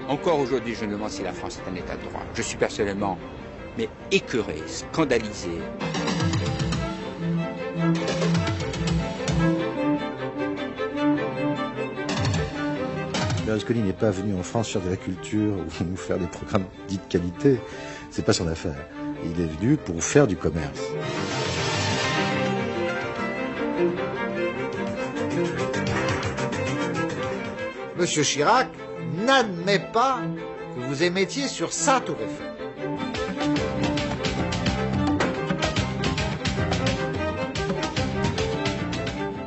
Encore aujourd'hui, je me demande si la France est un État de droit. Je suis personnellement, mais écœuré, scandalisé. Berlusconi n'est pas venu en France faire de la culture ou faire des programmes dits de qualité. C'est pas son affaire. Il est venu pour faire du commerce. Monsieur Chirac n'admet pas que vous émettiez sur sa tour Eiffel.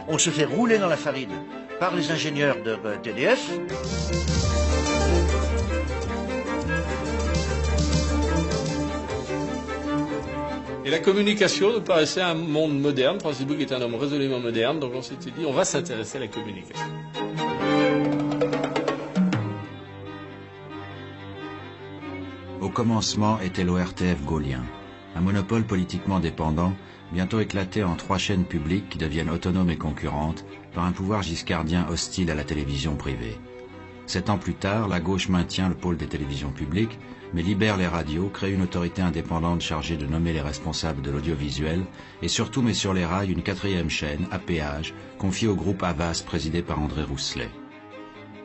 On se fait rouler dans la farine par les ingénieurs d'EDF. Et la communication nous paraissait un monde moderne. Francis Bouc est un homme résolument moderne, donc on s'était dit on va s'intéresser à la communication. Au commencement était l'ORTF gaulien, un monopole politiquement dépendant, bientôt éclaté en 3 chaînes publiques qui deviennent autonomes et concurrentes par un pouvoir giscardien hostile à la télévision privée. 7 ans plus tard, la gauche maintient le pôle des télévisions publiques, mais libère les radios, crée une autorité indépendante chargée de nommer les responsables de l'audiovisuel et surtout met sur les rails une 4e chaîne, à péage, confiée au groupe Havas présidé par André Rousselet.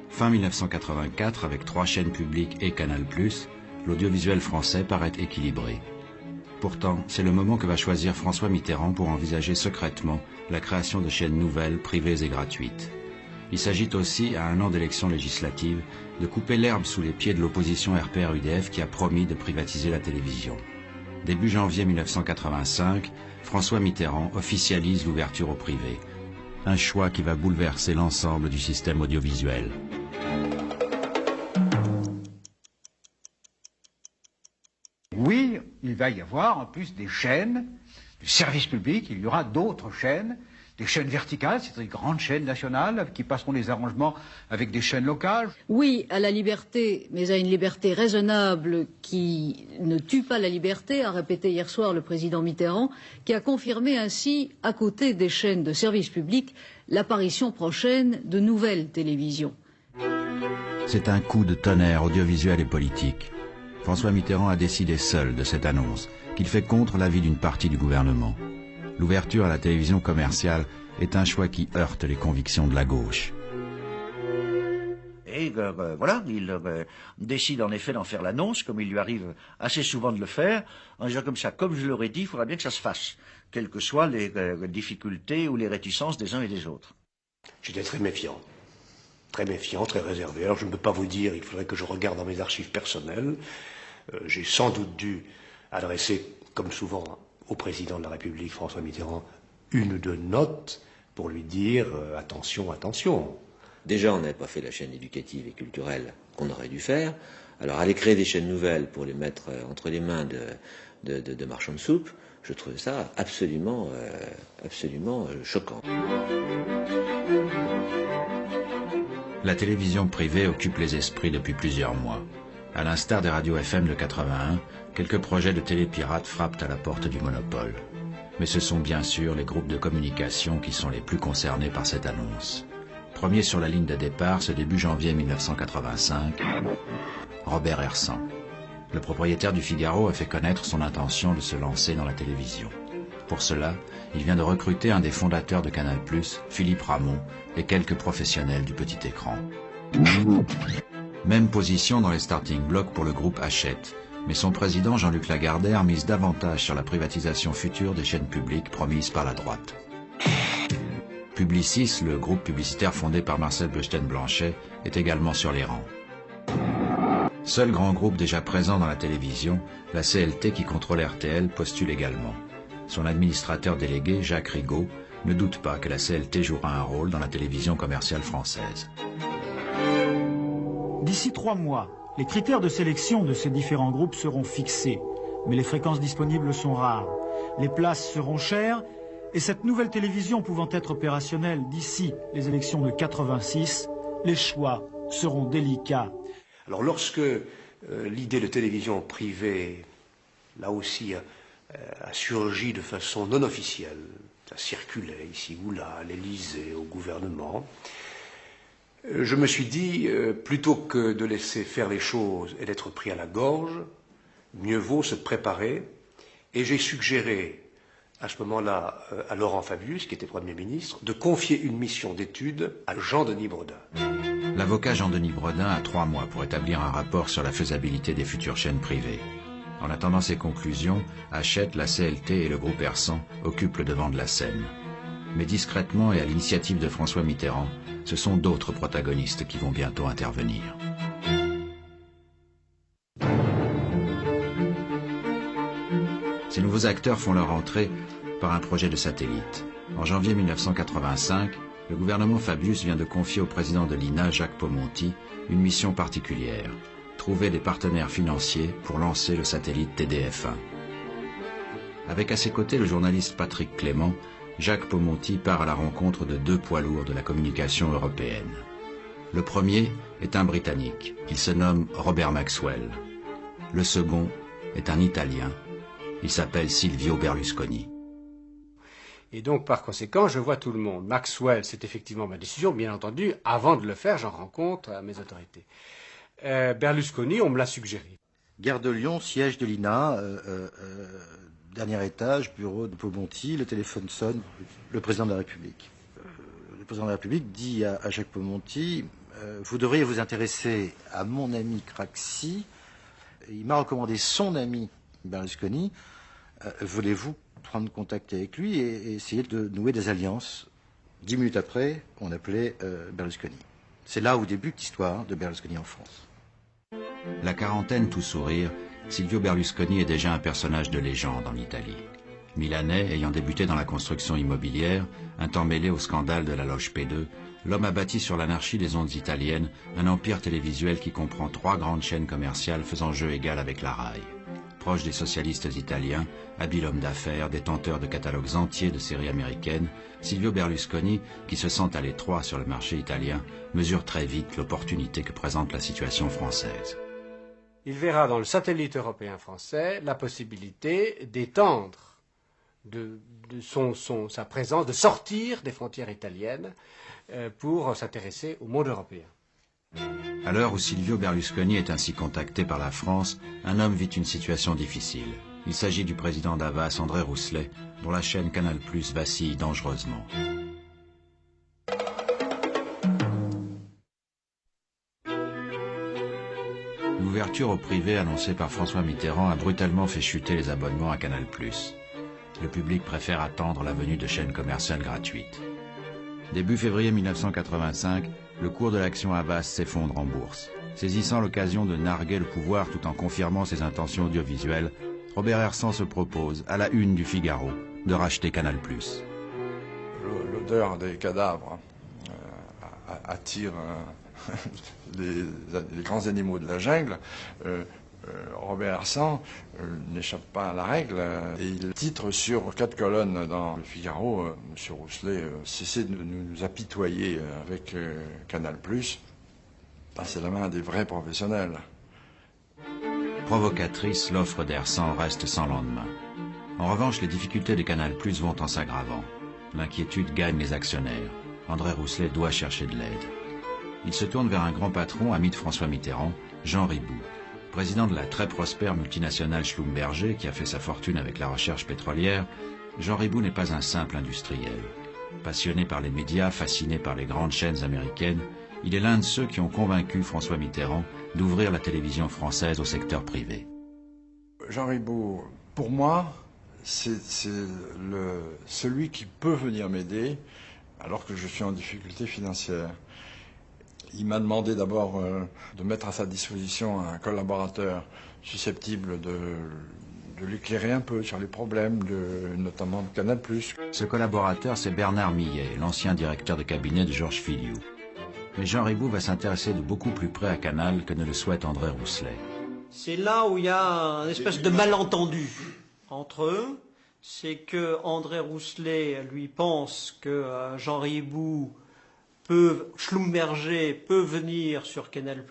Fin 1984, avec 3 chaînes publiques et Canal+, l'audiovisuel français paraît équilibré. Pourtant, c'est le moment que va choisir François Mitterrand pour envisager secrètement la création de chaînes nouvelles, privées et gratuites. Il s'agit aussi, à 1 an d'élections législatives, de couper l'herbe sous les pieds de l'opposition RPR-UDF qui a promis de privatiser la télévision. Début janvier 1985, François Mitterrand officialise l'ouverture au privé. Un choix qui va bouleverser l'ensemble du système audiovisuel. Oui, il va y avoir en plus des chaînes, du service public, il y aura d'autres chaînes, des chaînes verticales, c'est-à-dire des grandes chaînes nationales qui passeront des arrangements avec des chaînes locales. Oui, à la liberté, mais à une liberté raisonnable qui ne tue pas la liberté, a répété hier soir le président Mitterrand, qui a confirmé ainsi, à côté des chaînes de service public, l'apparition prochaine de nouvelles télévisions. C'est un coup de tonnerre audiovisuel et politique. François Mitterrand a décidé seul de cette annonce, qu'il fait contre l'avis d'une partie du gouvernement. L'ouverture à la télévision commerciale est un choix qui heurte les convictions de la gauche. Et voilà, il décide en effet d'en faire l'annonce, comme il lui arrive assez souvent de le faire, en disant comme ça, comme je l'aurais dit, il faudra bien que ça se fasse, quelles que soient les difficultés ou les réticences des uns et des autres. J'étais très méfiant, très réservé. Alors je ne peux pas vous dire, il faudrait que je regarde dans mes archives personnelles. J'ai sans doute dû adresser, comme souvent, au président de la République, François Mitterrand, 1 ou 2 notes pour lui dire attention, attention. Déjà, on n'avait pas fait la chaîne éducative et culturelle qu'on aurait dû faire. Alors, aller créer des chaînes nouvelles pour les mettre entre les mains de marchands de soupe, je trouvais ça absolument choquant. La télévision privée occupe les esprits depuis plusieurs mois. À l'instar des radios FM de 81, quelques projets de télépirates frappent à la porte du monopole. Mais ce sont bien sûr les groupes de communication qui sont les plus concernés par cette annonce. Premier sur la ligne de départ, ce début janvier 1985, Robert Hersan. Le propriétaire du Figaro a fait connaître son intention de se lancer dans la télévision. Pour cela, il vient de recruter un des fondateurs de Canal+, Philippe Ramond, et quelques professionnels du petit écran. Même position dans les starting blocks pour le groupe Hachette, mais son président Jean-Luc Lagardère mise davantage sur la privatisation future des chaînes publiques promises par la droite. Publicis, le groupe publicitaire fondé par Marcel Buchten-Blanchet, est également sur les rangs. Seul grand groupe déjà présent dans la télévision, la CLT qui contrôle RTL postule également. Son administrateur délégué, Jacques Rigaud, ne doute pas que la CLT jouera un rôle dans la télévision commerciale française. D'ici 3 mois, les critères de sélection de ces différents groupes seront fixés, mais les fréquences disponibles sont rares. Les places seront chères, et cette nouvelle télévision pouvant être opérationnelle d'ici les élections de 86, les choix seront délicats. Alors lorsque l'idée de télévision privée, là aussi, a surgi de façon non officielle, Ça circulait ici ou là, à l'Élysée, au gouvernement. Je me suis dit, plutôt que de laisser faire les choses et d'être pris à la gorge, mieux vaut se préparer. Et j'ai suggéré à ce moment-là à Laurent Fabius, qui était Premier ministre, de confier une mission d'étude à Jean-Denis Bredin. L'avocat Jean-Denis Bredin a 3 mois pour établir un rapport sur la faisabilité des futures chaînes privées. En attendant ses conclusions, Hachette, la CLT et le groupe Hersant occupent le devant de la scène. Mais discrètement et à l'initiative de François Mitterrand, ce sont d'autres protagonistes qui vont bientôt intervenir. Ces nouveaux acteurs font leur entrée par un projet de satellite. En janvier 1985, le gouvernement Fabius vient de confier au président de l'INA, Jacques Paumonty, une mission particulière, trouver des partenaires financiers pour lancer le satellite TDF-1. Avec à ses côtés le journaliste Patrick Clément, Jacques Paumonty part à la rencontre de 2 poids lourds de la communication européenne. Le premier est un Britannique, il se nomme Robert Maxwell. Le second est un Italien, il s'appelle Silvio Berlusconi. Et donc, par conséquent, je vois tout le monde. Maxwell, c'est effectivement ma décision. Bien entendu, avant de le faire, j'en rencontre mes autorités. Berlusconi, on me l'a suggéré. Gare de Lyon, siège de l'INA, dernier étage, bureau de Paumonty, le téléphone sonne, le président de la République. Le président de la République dit à Jacques Paumonty, vous devriez vous intéresser à mon ami Craxi. Il m'a recommandé son ami Berlusconi. Voulez-vous prendre contact avec lui et essayer de nouer des alliances? 10 minutes après, on appelait Berlusconi. C'est là où débute l'histoire de Berlusconi en France. La quarantaine tout sourire, Silvio Berlusconi est déjà un personnage de légende en Italie. Milanais, ayant débuté dans la construction immobilière, un temps mêlé au scandale de la loge P2, l'homme a bâti sur l'anarchie des ondes italiennes un empire télévisuel qui comprend 3 grandes chaînes commerciales faisant jeu égal avec la RAI. Proche des socialistes italiens, habile homme d'affaires, détenteur de catalogues entiers de séries américaines, Silvio Berlusconi, qui se sent à l'étroit sur le marché italien, mesure très vite l'opportunité que présente la situation française. Il verra dans le satellite européen français la possibilité d'étendre sa présence, de sortir des frontières italiennes pour s'intéresser au monde européen. À l'heure où Silvio Berlusconi est ainsi contacté par la France, un homme vit une situation difficile. Il s'agit du président d'Havas, André Rousselet, dont la chaîne Canal+ vacille dangereusement. L'ouverture au privé annoncée par François Mitterrand a brutalement fait chuter les abonnements à Canal+. Le public préfère attendre la venue de chaînes commerciales gratuites. Début février 1985, le cours de l'action Havas s'effondre en bourse. Saisissant l'occasion de narguer le pouvoir tout en confirmant ses intentions audiovisuelles, Robert Hersant se propose, à la une du Figaro, de racheter Canal+. L'odeur des cadavres attire les grands animaux de la jungle. Robert Hersant n'échappe pas à la règle et il titre sur 4 colonnes dans le Figaro, M. Rousselet cessez de nous apitoyer avec Canal+, passez la main à des vrais professionnels. Provocatrice, l'offre d'Hersant reste sans lendemain. En revanche, les difficultés de Canal+ vont en s'aggravant. L'inquiétude gagne les actionnaires. André Rousselet doit chercher de l'aide. Il se tourne vers un grand patron, ami de François Mitterrand, Jean Riboud. Président de la très prospère multinationale Schlumberger, qui a fait sa fortune avec la recherche pétrolière, Jean Riboud n'est pas un simple industriel. Passionné par les médias, fasciné par les grandes chaînes américaines, il est l'un de ceux qui ont convaincu François Mitterrand d'ouvrir la télévision française au secteur privé. Jean Riboud, pour moi, c'est celui qui peut venir m'aider alors que je suis en difficulté financière. Il m'a demandé d'abord de mettre à sa disposition un collaborateur susceptible de l'éclairer un peu sur les problèmes, notamment de Canal+. Ce collaborateur, c'est Bernard Millet, l'ancien directeur de cabinet de Georges Filiou. Mais Jean Riboud va s'intéresser de beaucoup plus près à Canal que ne le souhaite André Rousselet. C'est là où il y a une espèce de malentendu entre eux. C'est que André Rousselet, lui, pense que Jean Riboud Schlumberger peut venir sur Canal+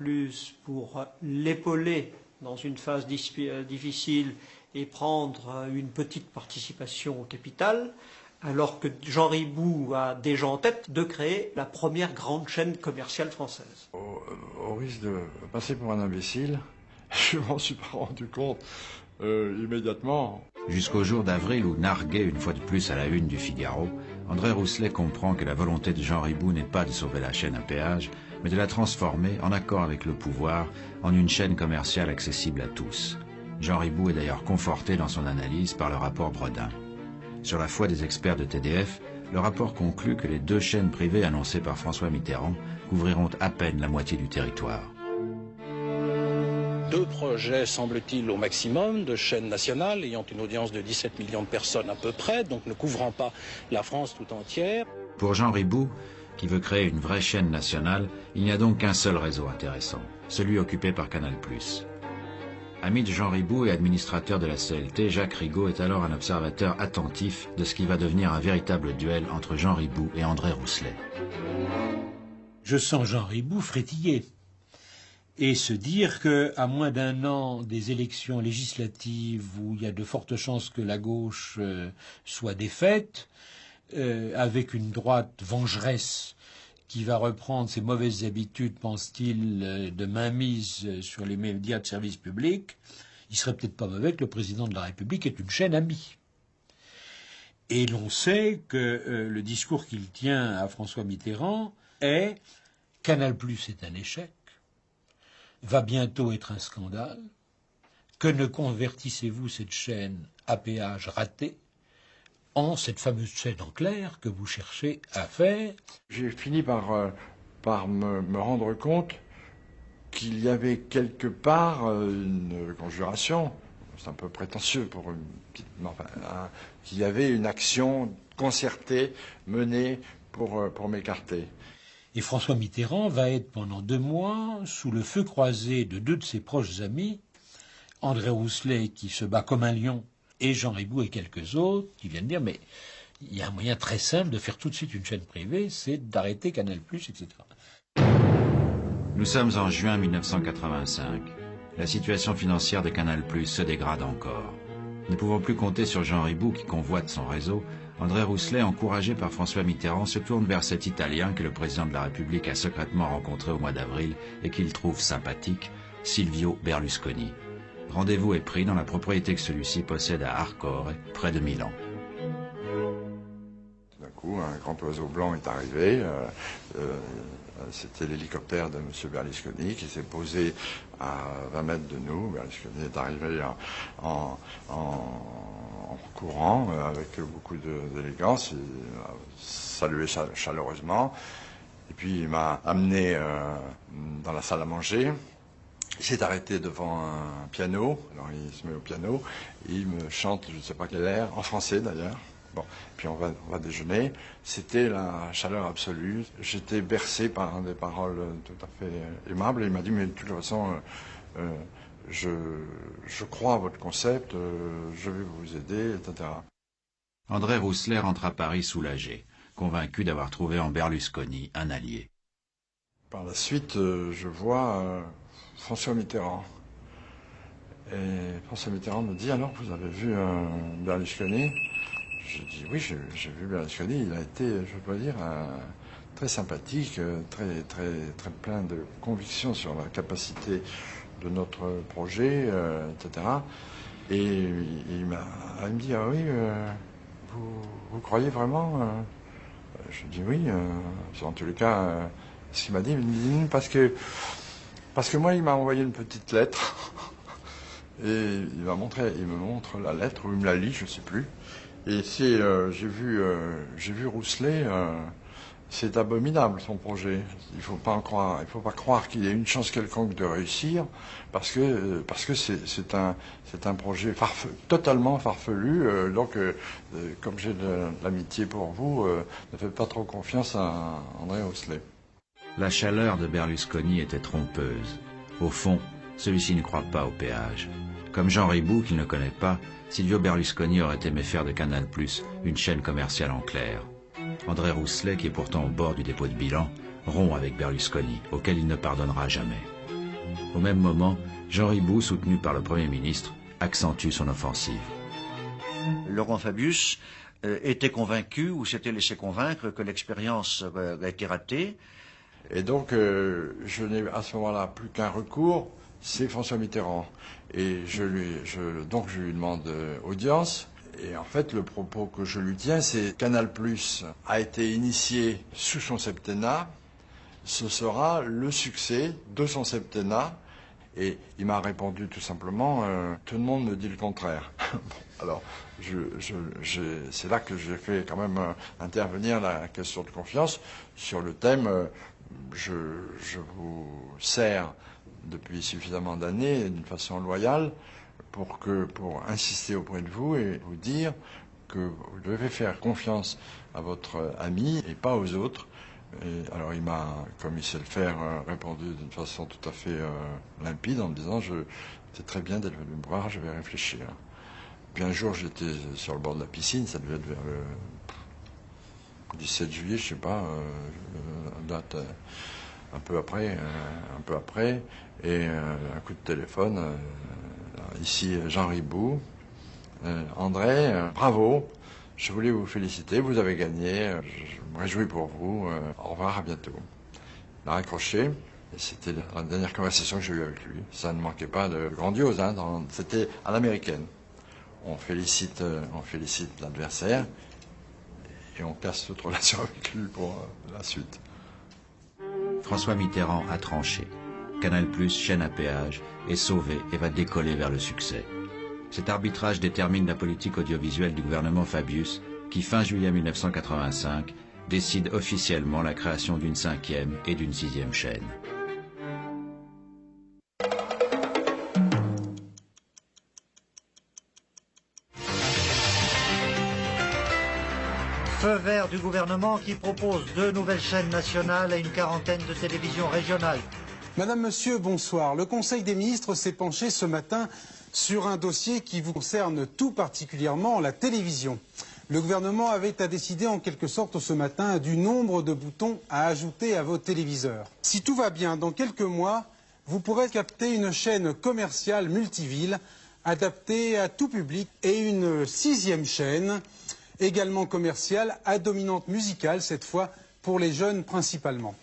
pour l'épauler dans une phase difficile et prendre une petite participation au capital. alors que Jean Ribou a déjà en tête de créer la première grande chaîne commerciale française. Au risque de passer pour un imbécile, je m'en suis pas rendu compte immédiatement. Jusqu'au jour d'avril où, nargué une fois de plus à la une du Figaro, André Rousselet comprend que la volonté de Jean Ribou n'est pas de sauver la chaîne à péage, mais de la transformer, en accord avec le pouvoir, en une chaîne commerciale accessible à tous. Jean Ribou est d'ailleurs conforté dans son analyse par le rapport Bredin. Sur la foi des experts de TDF, le rapport conclut que les 2 chaînes privées annoncées par François Mitterrand couvriront à peine la moitié du territoire. 2 projets, semble-t-il, au maximum, de chaînes nationales ayant une audience de 17 millions de personnes à peu près, donc ne couvrant pas la France tout entière. Pour Jean Ribou, qui veut créer une vraie chaîne nationale, il n'y a donc qu'un seul réseau intéressant, celui occupé par Canal+. Ami de Jean Ribou et administrateur de la CLT, Jacques Rigaud est alors un observateur attentif de ce qui va devenir un véritable duel entre Jean Ribou et André Rousselet. Je sens Jean Ribou frétiller et se dire qu'à moins d'1 an des élections législatives où il y a de fortes chances que la gauche soit défaite, avec une droite vengeresse qui va reprendre ses mauvaises habitudes, pense-t-il, de mainmise sur les médias de service public, il serait peut-être pas mauvais que le président de la République ait une chaîne amie. Et l'on sait que le discours qu'il tient à François Mitterrand est « Canal+ est un échec, va bientôt être un scandale, que ne convertissez-vous cette chaîne à péage ratée en cette fameuse chaîne en clair que vous cherchez à faire ». J'ai fini par me rendre compte qu'il y avait quelque part une conjuration, c'est un peu prétentieux pour une petite... Enfin, qu'il y avait une action concertée, menée pour m'écarter. Et François Mitterrand va être pendant 2 mois sous le feu croisé de 2 de ses proches amis, André Rousselet qui se bat comme un lion, et Jean Ribou et quelques autres qui viennent dire mais il y a un moyen très simple de faire tout de suite une chaîne privée, c'est d'arrêter Canal+, etc. Nous sommes en juin 1985. La situation financière de Canal+ se dégrade encore. Ne pouvant plus compter sur Jean Ribou qui convoite son réseau, André Rousselet, encouragé par François Mitterrand, se tourne vers cet Italien que le président de la République a secrètement rencontré au mois d'avril et qu'il trouve sympathique, Silvio Berlusconi. Rendez-vous est pris dans la propriété que celui-ci possède à Arcore, près de Milan. D'un coup, un grand oiseau blanc est arrivé. C'était l'hélicoptère de M. Berlusconi qui s'est posé à 20 mètres de nous. Berlusconi est arrivé en courant avec beaucoup d'élégance. Il m'a salué chaleureusement. Et puis il m'a amené dans la salle à manger. Il s'est arrêté devant un piano. Alors il se met au piano et il me chante je ne sais pas quel air, en français d'ailleurs. Bon, puis on va déjeuner. C'était la chaleur absolue. J'étais bercé par des paroles tout à fait aimables. Et il m'a dit, mais de toute façon, je crois à votre concept, je vais vous aider, etc. André Rousselet rentre à Paris soulagé, convaincu d'avoir trouvé en Berlusconi un allié. Par la suite, je vois François Mitterrand. Et François Mitterrand me dit, alors, vous avez vu Berlusconi ? Je dis oui, j'ai vu Berlusconi, il a été, je dois dire, très sympathique, très plein de conviction sur la capacité de notre projet, etc. Et il me dit, ah oui, vous croyez vraiment Je dis oui, en tous les cas, ce qu'il m'a dit, parce que moi, il m'a envoyé une petite lettre, et il me montre la lettre, ou il me la lit, je ne sais plus. Et j'ai vu Rousselet, c'est abominable son projet. Il faut pas croire qu'il y ait une chance quelconque de réussir, parce que c'est un projet totalement farfelu. Donc, comme j'ai de l'amitié pour vous, ne faites pas trop confiance à André Rousselet. La chaleur de Berlusconi était trompeuse. Au fond, celui-ci ne croit pas au péage. Comme Jean Ribou, qu'il ne connaît pas, Silvio Berlusconi aurait aimé faire de Canal+, une chaîne commerciale en clair. André Rousselet, qui est pourtant au bord du dépôt de bilan, rompt avec Berlusconi, auquel il ne pardonnera jamais. Au même moment, Jean Ribou, soutenu par le Premier ministre, accentue son offensive. Laurent Fabius était convaincu ou s'était laissé convaincre que l'expérience a été ratée. Et donc, je n'ai à ce moment-là plus qu'un recours, c'est François Mitterrand. Et donc je lui demande audience. Et en fait, le propos que je lui tiens, c'est Canal+ a été initié sous son septennat. Ce sera le succès de son septennat. Et il m'a répondu tout simplement, tout le monde me dit le contraire. Alors, c'est là que j'ai fait quand même intervenir la question de confiance sur le thème. Je vous sers depuis suffisamment d'années d'une façon loyale pour insister auprès de vous et vous dire que vous devez faire confiance à votre ami et pas aux autres. Et alors il m'a, comme il sait le faire, répondu d'une façon tout à fait limpide en me disant c'est très bien d'être venu me voir, je vais réfléchir. Puis un jour j'étais sur le bord de la piscine, ça devait être vers le 17 juillet, je sais pas, date un peu après, et un coup de téléphone, ici Jean Ribou, André, bravo, je voulais vous féliciter, vous avez gagné, je me réjouis pour vous, au revoir, à bientôt. Il a raccroché, et c'était la dernière conversation que j'ai eue avec lui. Ça ne manquait pas de grandiose, hein, c'était à l'américaine. On félicite l'adversaire, et on casse toute relation avec lui pour la suite. François Mitterrand a tranché. Canal+, chaîne à péage, est sauvé et va décoller vers le succès. Cet arbitrage détermine la politique audiovisuelle du gouvernement Fabius, qui, fin juillet 1985, décide officiellement la création d'une 5e et d'une 6e chaîne. Feu vert du gouvernement qui propose 2 nouvelles chaînes nationales et une quarantaine de télévisions régionales. Madame, Monsieur, bonsoir. Le Conseil des ministres s'est penché ce matin sur un dossier qui vous concerne tout particulièrement, la télévision. Le gouvernement avait à décider en quelque sorte ce matin du nombre de boutons à ajouter à vos téléviseurs. Si tout va bien, dans quelques mois, vous pourrez capter une chaîne commerciale multiville adaptée à tout public et une 6e chaîne également commerciale à dominante musicale, cette fois pour les jeunes principalement.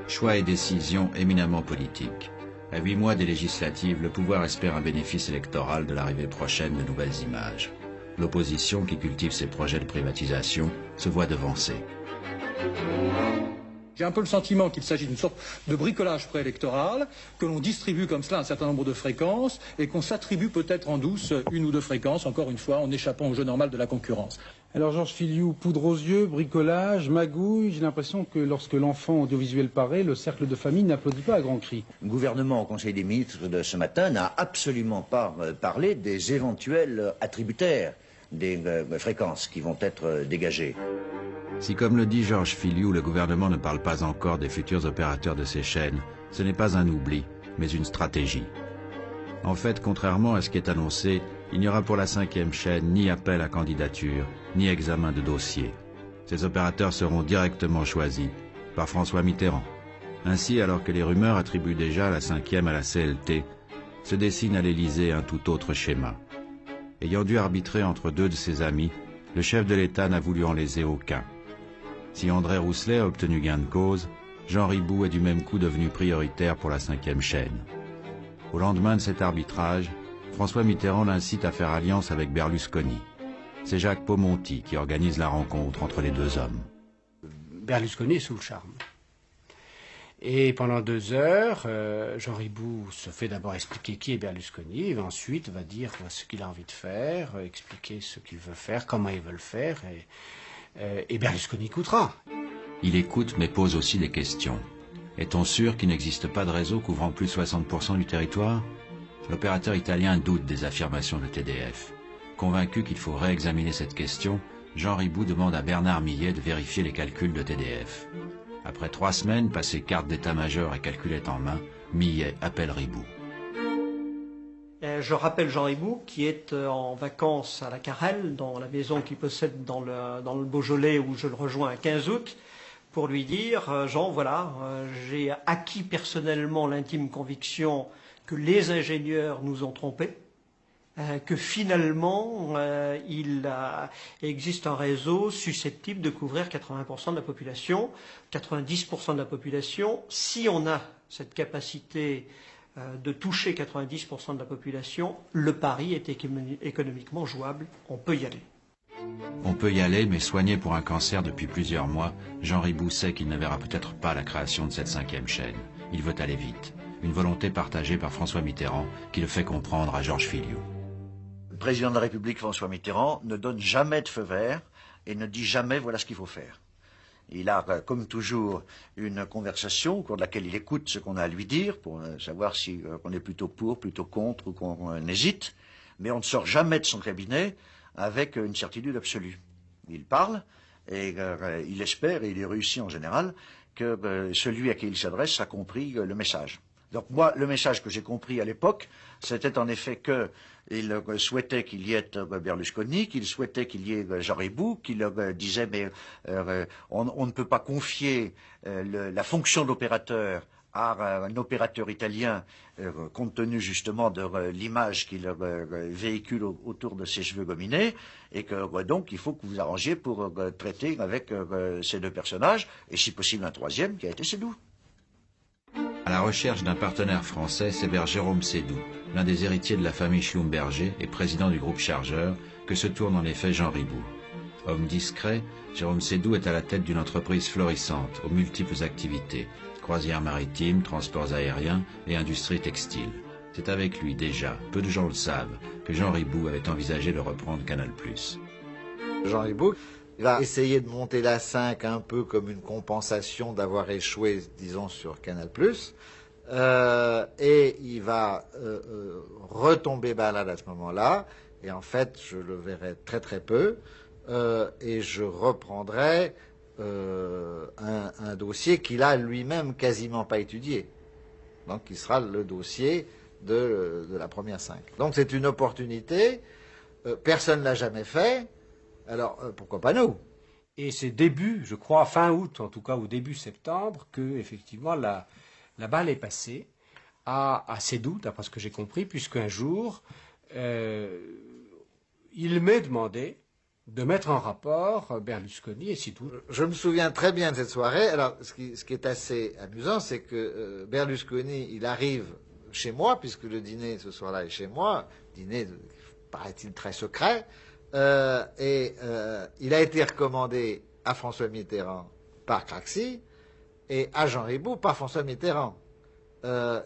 Choix et décisions éminemment politiques. À 8 mois des législatives, le pouvoir espère un bénéfice électoral de l'arrivée prochaine de nouvelles images. L'opposition, qui cultive ses projets de privatisation, se voit devancer. J'ai un peu le sentiment qu'il s'agit d'une sorte de bricolage préélectoral, que l'on distribue comme cela un certain nombre de fréquences et qu'on s'attribue peut-être en douce 1 ou 2 fréquences, encore une fois, en échappant au jeu normal de la concurrence. Alors Georges Filiou, poudre aux yeux, bricolage, magouille, j'ai l'impression que lorsque l'enfant audiovisuel paraît, le cercle de famille n'applaudit pas à grands cris. Le gouvernement au Conseil des ministres de ce matin n'a absolument pas parlé des éventuels attributaires des fréquences qui vont être dégagées. Si, comme le dit Georges Filiou, le gouvernement ne parle pas encore des futurs opérateurs de ces chaînes, ce n'est pas un oubli, mais une stratégie. En fait, contrairement à ce qui est annoncé, il n'y aura pour la 5e chaîne ni appel à candidature, ni examen de dossier. Ces opérateurs seront directement choisis par François Mitterrand. Ainsi, alors que les rumeurs attribuent déjà la 5e à la CLT, se dessine à l'Élysée un tout autre schéma. Ayant dû arbitrer entre 2 de ses amis, le chef de l'État n'a voulu en léser aucun. Si André Rousselet a obtenu gain de cause, Jean Ribou est du même coup devenu prioritaire pour la 5e chaîne. Au lendemain de cet arbitrage, François Mitterrand l'incite à faire alliance avec Berlusconi. C'est Jacques Paumonti qui organise la rencontre entre les 2 hommes. Berlusconi est sous le charme. Et pendant 2 heures, Jean Ribou se fait d'abord expliquer qui est Berlusconi, et ensuite va dire ce qu'il a envie de faire, expliquer ce qu'il veut faire, comment il veut le faire, et Berlusconi écoutera. Il écoute mais pose aussi des questions. Est-on sûr qu'il n'existe pas de réseau couvrant plus de 60% du territoire? L'opérateur italien doute des affirmations de TDF. Convaincu qu'il faut réexaminer cette question, Jean Ribou demande à Bernard Millet de vérifier les calculs de TDF. Après 3 semaines passées carte d'état-major et calculette en main, Millet appelle Ribou. Je rappelle Jean Ribou qui est en vacances à la Carrel, dans la maison qu'il possède dans le Beaujolais où je le rejoins à 15 août, pour lui dire, Jean, voilà, j'ai acquis personnellement l'intime conviction que les ingénieurs nous ont trompés que finalement il existe un réseau susceptible de couvrir 80% de la population, 90% de la population. Si on a cette capacité de toucher 90% de la population, le pari est économiquement jouable, on peut y aller. On peut y aller, mais soigné pour un cancer depuis plusieurs mois, Jean Ribou sait qu'il ne verra peut-être pas la création de cette 5e chaîne. Il veut aller vite. Une volonté partagée par François Mitterrand, qui le fait comprendre à Georges Filiou. Le président de la République, François Mitterrand, ne donne jamais de feu vert et ne dit jamais voilà ce qu'il faut faire. Il a, comme toujours, une conversation au cours de laquelle il écoute ce qu'on a à lui dire pour savoir si on est plutôt pour, plutôt contre ou qu'on hésite. Mais on ne sort jamais de son cabinet avec une certitude absolue. Il parle et il espère, et il réussit en général, que celui à qui il s'adresse a compris le message. Donc moi, le message que j'ai compris à l'époque, c'était en effet qu'il souhaitait qu'il y ait Berlusconi, qu'il souhaitait qu'il y ait Jean Ribou, qu'il disait mais on ne peut pas confier la fonction d'opérateur à un opérateur italien, compte tenu justement de l'image qu'il véhicule autour de ses cheveux gominés, et que donc il faut que vous arrangiez pour traiter avec ces deux personnages, et si possible un troisième qui a été Seydoux. À la recherche d'un partenaire français s'héberge Jérôme Seydoux, l'un des héritiers de la famille Schlumberger et président du groupe Chargeur, que se tourne en effet Jean Ribou. Homme discret, Jérôme Seydoux est à la tête d'une entreprise florissante, aux multiples activités, croisières maritimes, transports aériens et industrie textile. C'est avec lui déjà, peu de gens le savent, que Jean Ribou avait envisagé de reprendre Canal+. Jean Ribou va essayer de monter la 5 un peu comme une compensation d'avoir échoué, disons, sur Canal+. Et il va retomber malade à ce moment-là. Et en fait, je le verrai très très peu. Et je reprendrai un dossier qu'il a lui-même quasiment pas étudié. Donc, qui sera le dossier de la première 5. Donc, c'est une opportunité. Personne ne l'a jamais fait. Alors, pourquoi pas nous? Et c'est début, je crois, fin août, en tout cas, ou début septembre, que, effectivement, la balle est passée à Seydoux, d'après ce que j'ai compris, puisqu'un jour, il m'est demandé de mettre en rapport Berlusconi et Seydoux. Je me souviens très bien de cette soirée. Alors, ce qui est assez amusant, c'est que Berlusconi, il arrive chez moi, puisque le dîner ce soir-là est chez moi, dîner, paraît-il, très secret. Il a été recommandé à François Mitterrand par Craxi et à Jean Ribou par François Mitterrand.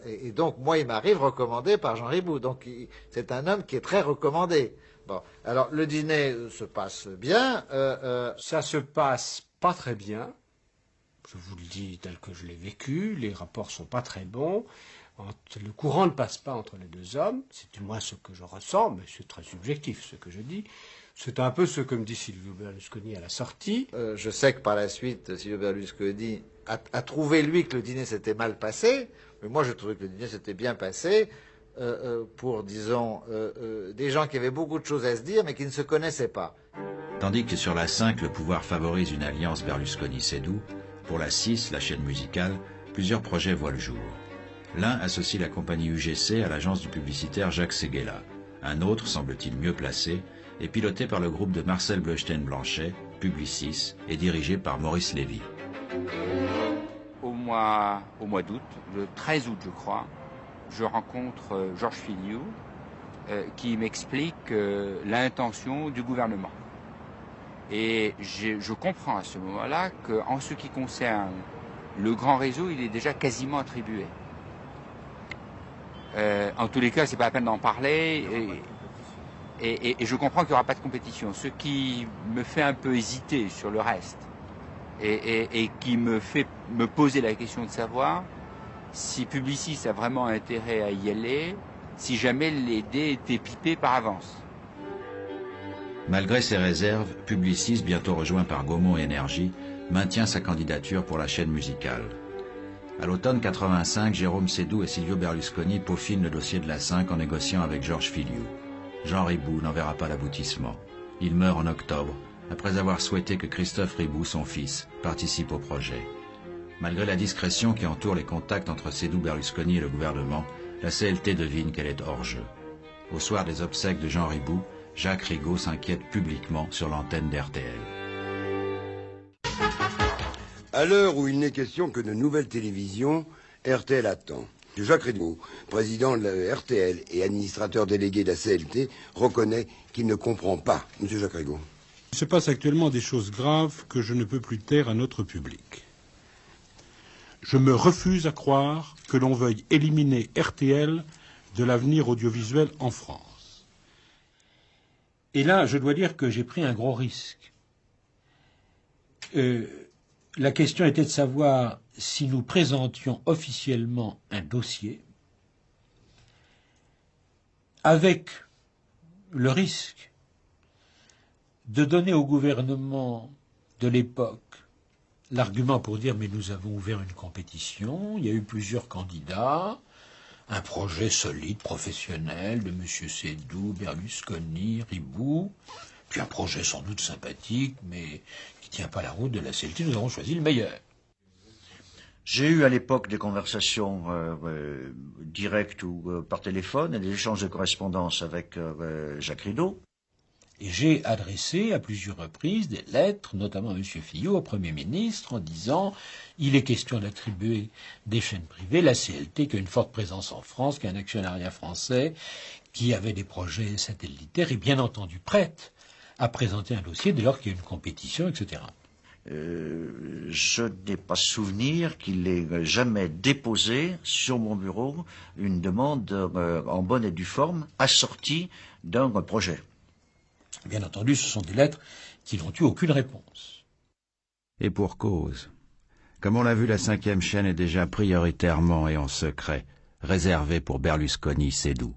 Et donc, moi, il m'arrive recommandé par Jean Ribou. Donc, c'est un homme qui est très recommandé. Bon, alors, le dîner se passe bien. Ça se passe pas très bien. Je vous le dis tel que je l'ai vécu. Les rapports sont pas très bons. Le courant ne passe pas entre les deux hommes. C'est du moins ce que je ressens, mais c'est très subjectif ce que je dis. C'est un peu ce que me dit Silvio Berlusconi à la sortie. Je sais que par la suite, Silvio Berlusconi a trouvé, lui, que le dîner s'était mal passé. Mais moi, je trouvais que le dîner s'était bien passé pour, disons, des gens qui avaient beaucoup de choses à se dire, mais qui ne se connaissaient pas. Tandis que sur la 5, le pouvoir favorise une alliance Berlusconi-Seydoux, pour la 6, la chaîne musicale, plusieurs projets voient le jour. L'un associe la compagnie UGC à l'agence du publicitaire Jacques Séguéla. Un autre, semble-t-il mieux placé, est piloté par le groupe de Marcel Bleustein-Blanchet, Publicis, et dirigé par Maurice Lévy. Au mois d'août, le 13 août je crois, je rencontre Georges Filiou qui m'explique l'intention du gouvernement. Et je comprends à ce moment-là qu'en ce qui concerne le grand réseau, il est déjà quasiment attribué. En tous les cas, c'est pas la peine d'en parler. Et je comprends qu'il n'y aura pas de compétition. Ce qui me fait un peu hésiter sur le reste et qui me fait me poser la question de savoir si Publicis a vraiment intérêt à y aller, si jamais les dés étaient pipés par avance. Malgré ses réserves, Publicis, bientôt rejoint par Gaumont Énergie, maintient sa candidature pour la chaîne musicale. À l'automne 85, Jérôme Seydoux et Silvio Berlusconi peaufinent le dossier de la 5 en négociant avec Georges Filiou. Jean Ribou n'en verra pas l'aboutissement. Il meurt en octobre, après avoir souhaité que Christophe Ribou, son fils, participe au projet. Malgré la discrétion qui entoure les contacts entre Seydoux, Berlusconi et le gouvernement, la CLT devine qu'elle est hors jeu. Au soir des obsèques de Jean Ribou, Jacques Rigaud s'inquiète publiquement sur l'antenne d'RTL. À l'heure où il n'est question que de nouvelles télévisions, RTL attend. Jacques Rigaud, président de la RTL et administrateur délégué de la CLT, reconnaît qu'il ne comprend pas. Monsieur Jacques Rigaud. Il se passe actuellement des choses graves que je ne peux plus taire à notre public. Je me refuse à croire que l'on veuille éliminer RTL de l'avenir audiovisuel en France. Et là, je dois dire que j'ai pris un gros risque. La question était de savoir si nous présentions officiellement un dossier avec le risque de donner au gouvernement de l'époque l'argument pour dire « mais nous avons ouvert une compétition, il y a eu plusieurs candidats, un projet solide, professionnel de M. Seydoux, Berlusconi, Ribou, puis un projet sans doute sympathique, mais qui ne tient pas la route de la CLT, nous avons choisi le meilleur. » J'ai eu à l'époque des conversations directes ou par téléphone et des échanges de correspondance avec Jacques Rigaud. Et j'ai adressé à plusieurs reprises des lettres, notamment à M. Fillot, au Premier ministre, en disant « il est question d'attribuer des chaînes privées, la CLT qui a une forte présence en France, qui a un actionnariat français, qui avait des projets satellitaires, est bien entendu prête à présenter un dossier dès lors qu'il y a une compétition, etc. » Je n'ai pas souvenir qu'il ait jamais déposé sur mon bureau une demande en bonne et due forme assortie d'un projet. Bien entendu, ce sont des lettres qui n'ont eu aucune réponse. Et pour cause. Comme on l'a vu, la 5e chaîne est déjà prioritairement et en secret réservée pour Berlusconi Seydoux.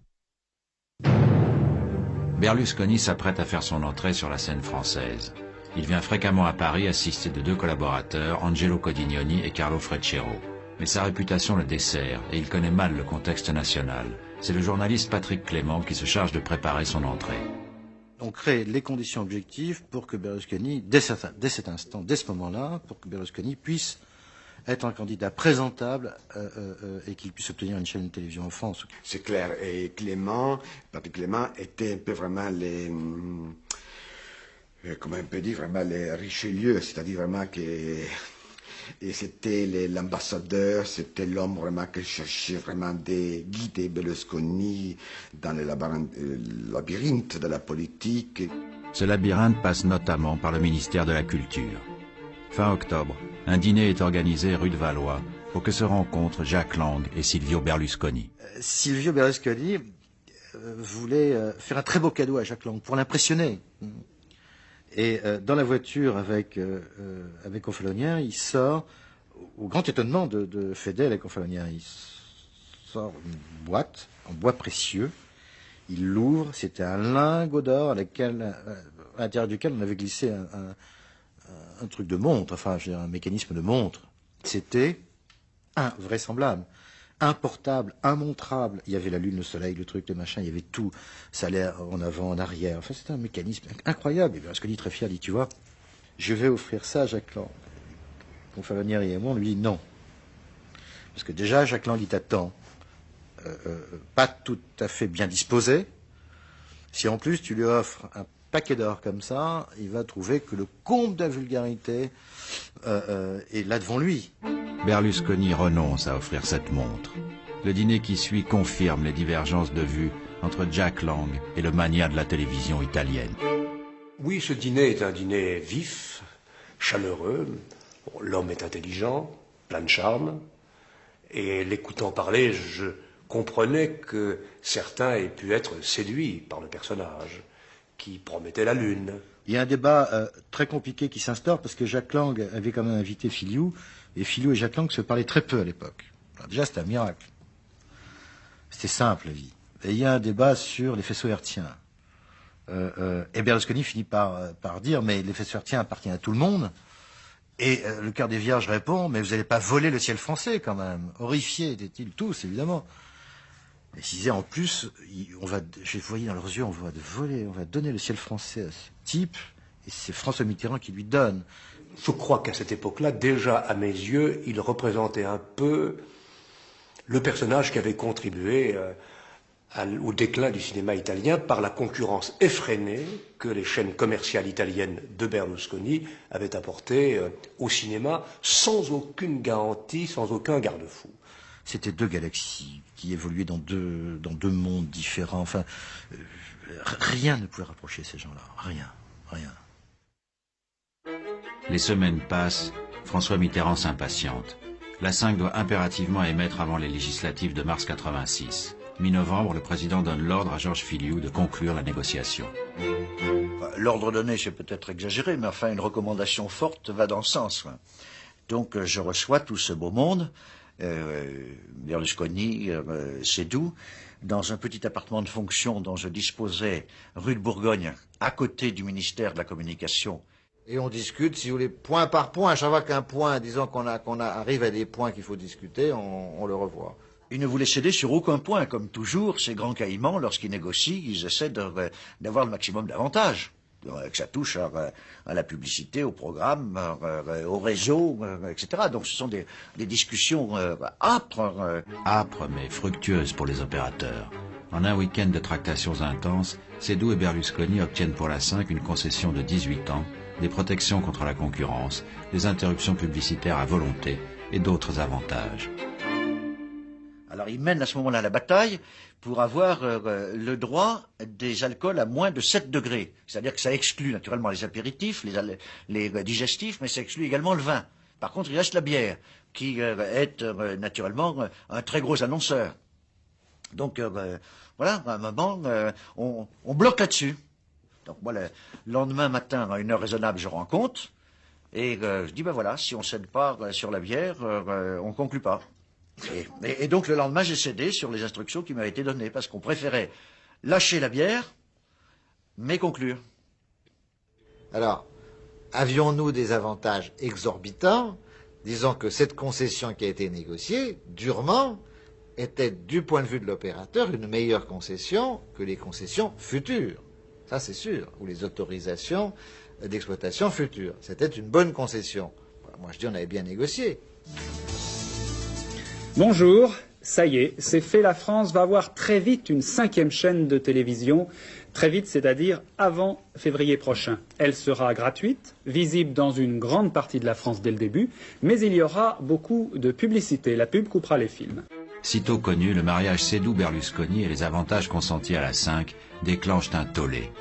Berlusconi s'apprête à faire son entrée sur la scène française. Il vient fréquemment à Paris assisté de 2 collaborateurs, Angelo Codignoni et Carlo Freccero. Mais sa réputation le dessert et il connaît mal le contexte national. C'est le journaliste Patrick Clément qui se charge de préparer son entrée. On crée les conditions objectives pour que Berlusconi, dès cet instant, dès ce moment-là, pour que Berlusconi puisse être un candidat présentable et qu'il puisse obtenir une chaîne de télévision en France. C'est clair. Et Patrick Clément était un peu vraiment comment on peut dire, vraiment les Richelieu, c'est-à-dire vraiment que c'était l'ambassadeur, c'était l'homme vraiment qui cherchait vraiment de guider Berlusconi dans le labyrinthe de la politique. Ce labyrinthe passe notamment par le ministère de la Culture. Fin octobre, un dîner est organisé rue de Valois pour que se rencontrent Jacques Lang et Silvio Berlusconi. Silvio Berlusconi voulait faire un très beau cadeau à Jacques Lang pour l'impressionner. Et dans la voiture avec Confalonien, il sort, au grand étonnement de Fedel et Confalonien, il sort une boîte en bois précieux, il l'ouvre, c'était un lingot d'or à l'intérieur duquel on avait glissé un truc de montre, enfin je veux dire, un mécanisme de montre. C'était invraisemblable. Un portable, immontrable. Il y avait la lune, le soleil, le truc, le machin, il y avait tout. Ça allait en avant, en arrière. Enfin, c'était un mécanisme incroyable. Et Berlusconi, très fier, dit, tu vois, je vais offrir ça à Jacques Lang. Confalonieri et moi, on lui dit non. Parce que déjà, Jacques Lang, il t'attend. Pas tout à fait bien disposé. Si en plus, tu lui offres un paquet d'or comme ça, il va trouver que le comble de la vulgarité est là devant lui. Berlusconi renonce à offrir cette montre. Le dîner qui suit confirme les divergences de vues entre Jack Lang et le mania de la télévision italienne. Oui, ce dîner est un dîner vif, chaleureux. L'homme est intelligent, plein de charme. Et l'écoutant parler, je comprenais que certains aient pu être séduits par le personnage, qui promettait la lune. Il y a un débat très compliqué qui s'instaure parce que Jacques Lang avait quand même invité Filiou, et Filiou et Jacques Lang se parlaient très peu à l'époque. Alors déjà, c'était un miracle. C'était simple, la vie. Et il y a un débat sur les faisceaux hertziens. Et Berlusconi finit par dire, mais les faisceaux hertziens appartiennent à tout le monde. Et le cœur des vierges répond, mais vous n'allez pas voler le ciel français quand même. Horrifiés étaient-ils tous, évidemment. Et ils disaient, en plus, je voyais dans leurs yeux, on va donner le ciel français à ce type, et c'est François Mitterrand qui lui donne. Je crois qu'à cette époque-là, déjà à mes yeux, il représentait un peu le personnage qui avait contribué au déclin du cinéma italien par la concurrence effrénée que les chaînes commerciales italiennes de Berlusconi avaient apportée au cinéma sans aucune garantie, sans aucun garde-fou. C'était deux galaxies qui évoluaient dans deux mondes différents. Enfin, rien ne pouvait rapprocher ces gens-là. Rien. Les semaines passent, François Mitterrand s'impatiente. La 5 doit impérativement émettre avant les législatives de mars 86. Mi-novembre, le président donne l'ordre à Georges Filiou de conclure la négociation. L'ordre donné, c'est peut-être exagéré, mais enfin, une recommandation forte va dans ce sens. Donc, je reçois tout ce beau monde, Berlusconi, Seydoux, dans un petit appartement de fonction dont je disposais rue de Bourgogne, à côté du ministère de la Communication. Et on discute, si vous voulez, point par point. À chaque fois qu'un point, disons qu'on arrive à des points qu'il faut discuter, on le revoit. Ils ne voulaient céder sur aucun point. Comme toujours, ces grands caïmans, lorsqu'ils négocient, ils essaient d'avoir le maximum d'avantages. Que ça touche à la publicité, au programme, au réseau, etc. Donc ce sont des discussions âpres. Âpres mais fructueuses pour les opérateurs. En un week-end de tractations intenses, Seydoux et Berlusconi obtiennent pour la 5 une concession de 18 ans, des protections contre la concurrence, des interruptions publicitaires à volonté et d'autres avantages. Alors ils mènent à ce moment-là la bataille pour avoir le droit des alcools à moins de 7 degrés. C'est-à-dire que ça exclut naturellement les apéritifs, les digestifs, mais ça exclut également le vin. Par contre, il reste la bière, qui est naturellement un très gros annonceur. Donc voilà, à un moment, on bloque là-dessus. Donc moi, le lendemain matin, à une heure raisonnable, je rends compte, et je dis, ben voilà, si on ne cède pas sur la bière, on ne conclut pas. Et donc le lendemain, j'ai cédé sur les instructions qui m'avaient été données, parce qu'on préférait lâcher la bière, mais conclure. Alors, avions-nous des avantages exorbitants, disant que cette concession qui a été négociée, durement, était, du point de vue de l'opérateur, une meilleure concession que les concessions futures. Ça, c'est sûr. Ou les autorisations d'exploitation futures. C'était une bonne concession. Moi, je dis, on avait bien négocié. Bonjour, ça y est, c'est fait, la France va avoir très vite une 5e chaîne de télévision, très vite, c'est-à-dire avant février prochain. Elle sera gratuite, visible dans une grande partie de la France dès le début, mais il y aura beaucoup de publicité, la pub coupera les films. Sitôt connu, le mariage Seydoux-Berlusconi et les avantages consentis à la 5 déclenchent un tollé.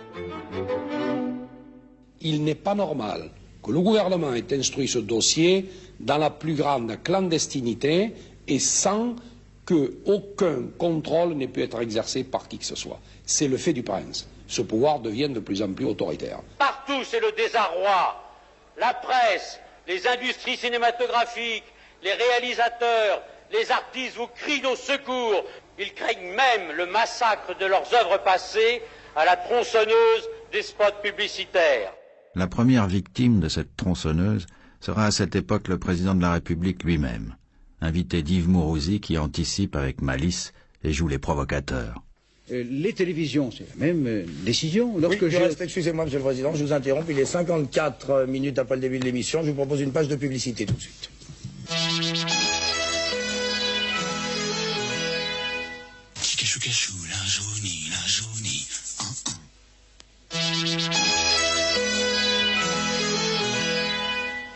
Il n'est pas normal que le gouvernement ait instruit ce dossier dans la plus grande clandestinité et sans qu'aucun contrôle n'ait pu être exercé par qui que ce soit. C'est le fait du prince. Ce pouvoir devient de plus en plus autoritaire. Partout, c'est le désarroi. La presse, les industries cinématographiques, les réalisateurs, les artistes vous crient au secours. Ils craignent même le massacre de leurs œuvres passées à la tronçonneuse des spots publicitaires. La première victime de cette tronçonneuse sera à cette époque le président de la République lui-même, invité d'Yves Mourouzi qui anticipe avec malice et joue les provocateurs. Les télévisions, c'est la même décision. Excusez-moi, Monsieur le Président, je vous interromps. Il est 54 minutes après le début de l'émission. Je vous propose une page de publicité tout de suite.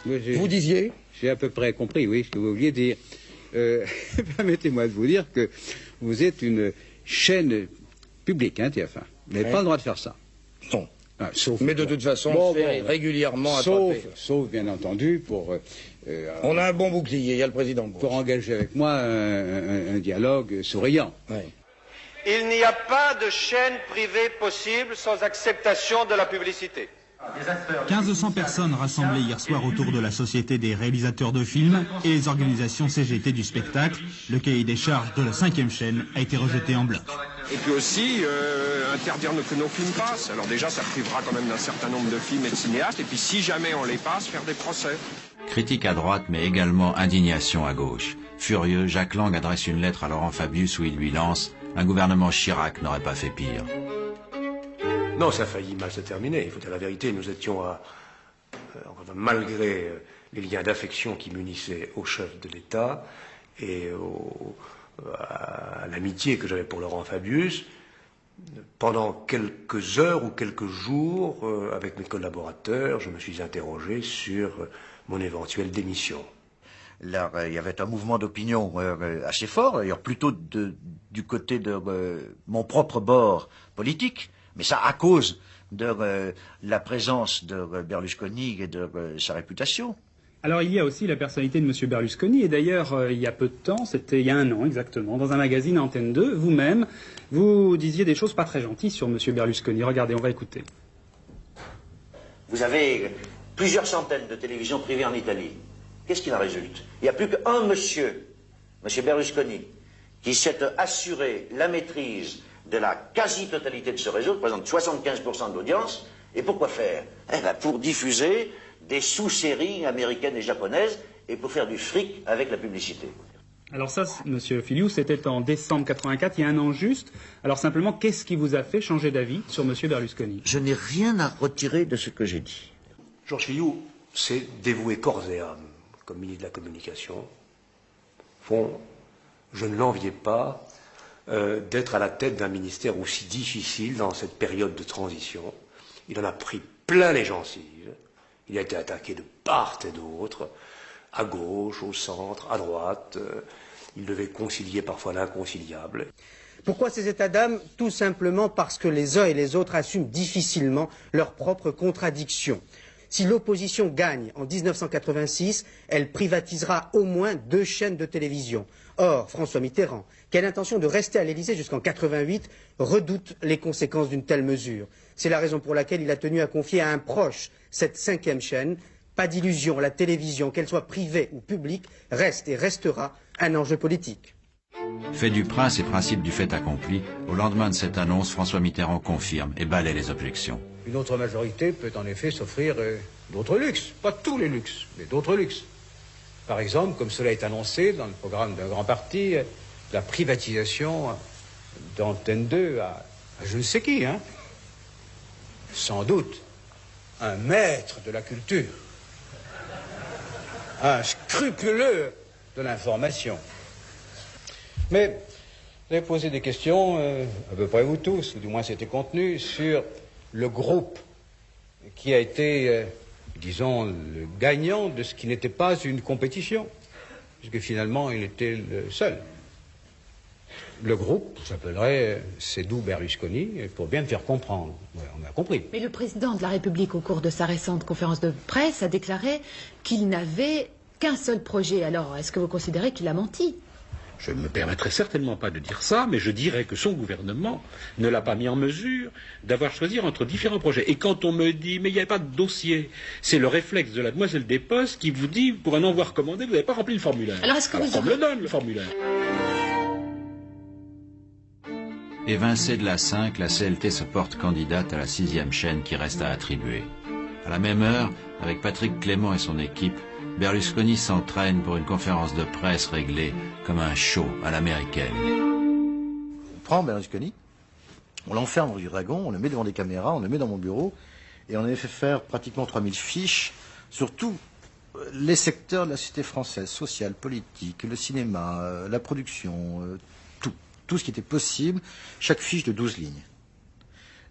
Vous disiez? J'ai à peu près compris, oui, ce que vous vouliez dire. Permettez-moi de vous dire que vous êtes une chaîne publique, hein, TF1. Vous n'avez pas le droit de faire ça. Non. Ah, sauf mais de toute façon, c'est régulièrement attrapé. Sauf, bien entendu, pour... on a un bon bouclier, il y a le président. Pour engager avec moi un dialogue souriant. Oui. Il n'y a pas de chaîne privée possible sans acceptation de la publicité. 1500 personnes rassemblées hier soir autour de la Société des réalisateurs de films et les organisations CGT du spectacle. Le cahier des charges de la 5e chaîne a été rejeté en bloc. Et puis aussi, interdire que nos films passent. Alors déjà, ça privera quand même d'un certain nombre de films et de cinéastes. Et puis si jamais on les passe, faire des procès. Critique à droite, mais également indignation à gauche. Furieux, Jacques Lang adresse une lettre à Laurent Fabius où il lui lance « Un gouvernement Chirac n'aurait pas fait pire ». Non, ça a failli mal se terminer. Il faut dire la vérité, nous étions malgré les liens d'affection qui m'unissaient au chef de l'État et à l'amitié que j'avais pour Laurent Fabius, pendant quelques heures ou quelques jours, avec mes collaborateurs, je me suis interrogé sur mon éventuelle démission. Là, il y avait un mouvement d'opinion assez fort, d'ailleurs plutôt du côté de mon propre bord politique, mais ça à cause de la présence de Berlusconi et de sa réputation. Alors il y a aussi la personnalité de M. Berlusconi, et d'ailleurs il y a peu de temps, c'était il y a 1 an exactement, dans un magazine Antenne 2, vous-même, vous disiez des choses pas très gentilles sur M. Berlusconi. Regardez, on va écouter. Vous avez plusieurs centaines de télévisions privées en Italie. Qu'est-ce qu'il en résulte? Il n'y a plus qu'un monsieur, M. Berlusconi, qui s'est assuré la maîtrise de la quasi-totalité de ce réseau, qui représente 75% de l'audience. Et pourquoi faire? Eh bien, pour diffuser des sous-séries américaines et japonaises et pour faire du fric avec la publicité. Alors ça, Monsieur Filiou, c'était en décembre 84, il y a 1 an juste. Alors simplement, qu'est-ce qui vous a fait changer d'avis sur M. Berlusconi? Je n'ai rien à retirer de ce que j'ai dit. Georges Filiou s'est dévoué corps et âme comme ministre de la Communication. Au fond, je ne l'enviais pas d'être à la tête d'un ministère aussi difficile dans cette période de transition. Il en a pris plein les gencives. Il a été attaqué de part et d'autre, à gauche, au centre, à droite. Il devait concilier parfois l'inconciliable. Pourquoi ces états d'âme? Tout simplement parce que les uns et les autres assument difficilement leurs propres contradictions. Si l'opposition gagne en 1986, elle privatisera au moins 2 chaînes de télévision. Or, François Mitterrand, qui a l'intention de rester à l'Élysée jusqu'en 88, redoute les conséquences d'une telle mesure. C'est la raison pour laquelle il a tenu à confier à un proche cette 5e chaîne. Pas d'illusion, la télévision, qu'elle soit privée ou publique, reste et restera un enjeu politique. Fait du prince et principe du fait accompli, au lendemain de cette annonce, François Mitterrand confirme et balaie les objections. Une autre majorité peut en effet s'offrir d'autres luxes, pas tous les luxes, mais d'autres luxes. Par exemple, comme cela est annoncé dans le programme d'un grand parti, la privatisation d'Antenne 2 à je ne sais qui, hein. Sans doute un maître de la culture, un scrupuleux de l'information. Mais vous avez posé des questions, à peu près vous tous, ou du moins c'était contenu, sur le groupe qui a été, disons, le gagnant de ce qui n'était pas une compétition, puisque finalement il était le seul. Le groupe s'appellerait Sedou Berlusconi, pour bien me faire comprendre. Ouais, on a compris. Mais le président de la République, au cours de sa récente conférence de presse, a déclaré qu'il n'avait qu'un seul projet. Alors, est-ce que vous considérez qu'il a menti? Je ne me permettrai certainement pas de dire ça, mais je dirais que son gouvernement ne l'a pas mis en mesure d'avoir choisi entre différents projets. Et quand on me dit, mais il n'y avait pas de dossier, c'est le réflexe de la demoiselle des Postes qui vous dit, pour un envoi recommandé, vous n'avez pas rempli le formulaire. Alors, est-ce que vous on me le donne, le formulaire. Évincée de la 5, la CLT se porte candidate à la 6e chaîne qui reste à attribuer. À la même heure, avec Patrick Clément et son équipe, Berlusconi s'entraîne pour une conférence de presse réglée comme un show à l'américaine. On prend Berlusconi, on l'enferme au Dragon, on le met devant des caméras, on le met dans mon bureau, et on avait fait faire pratiquement 3000 fiches sur tous les secteurs de la société française, sociale, politique, le cinéma, la production, tout ce qui était possible, chaque fiche de 12 lignes.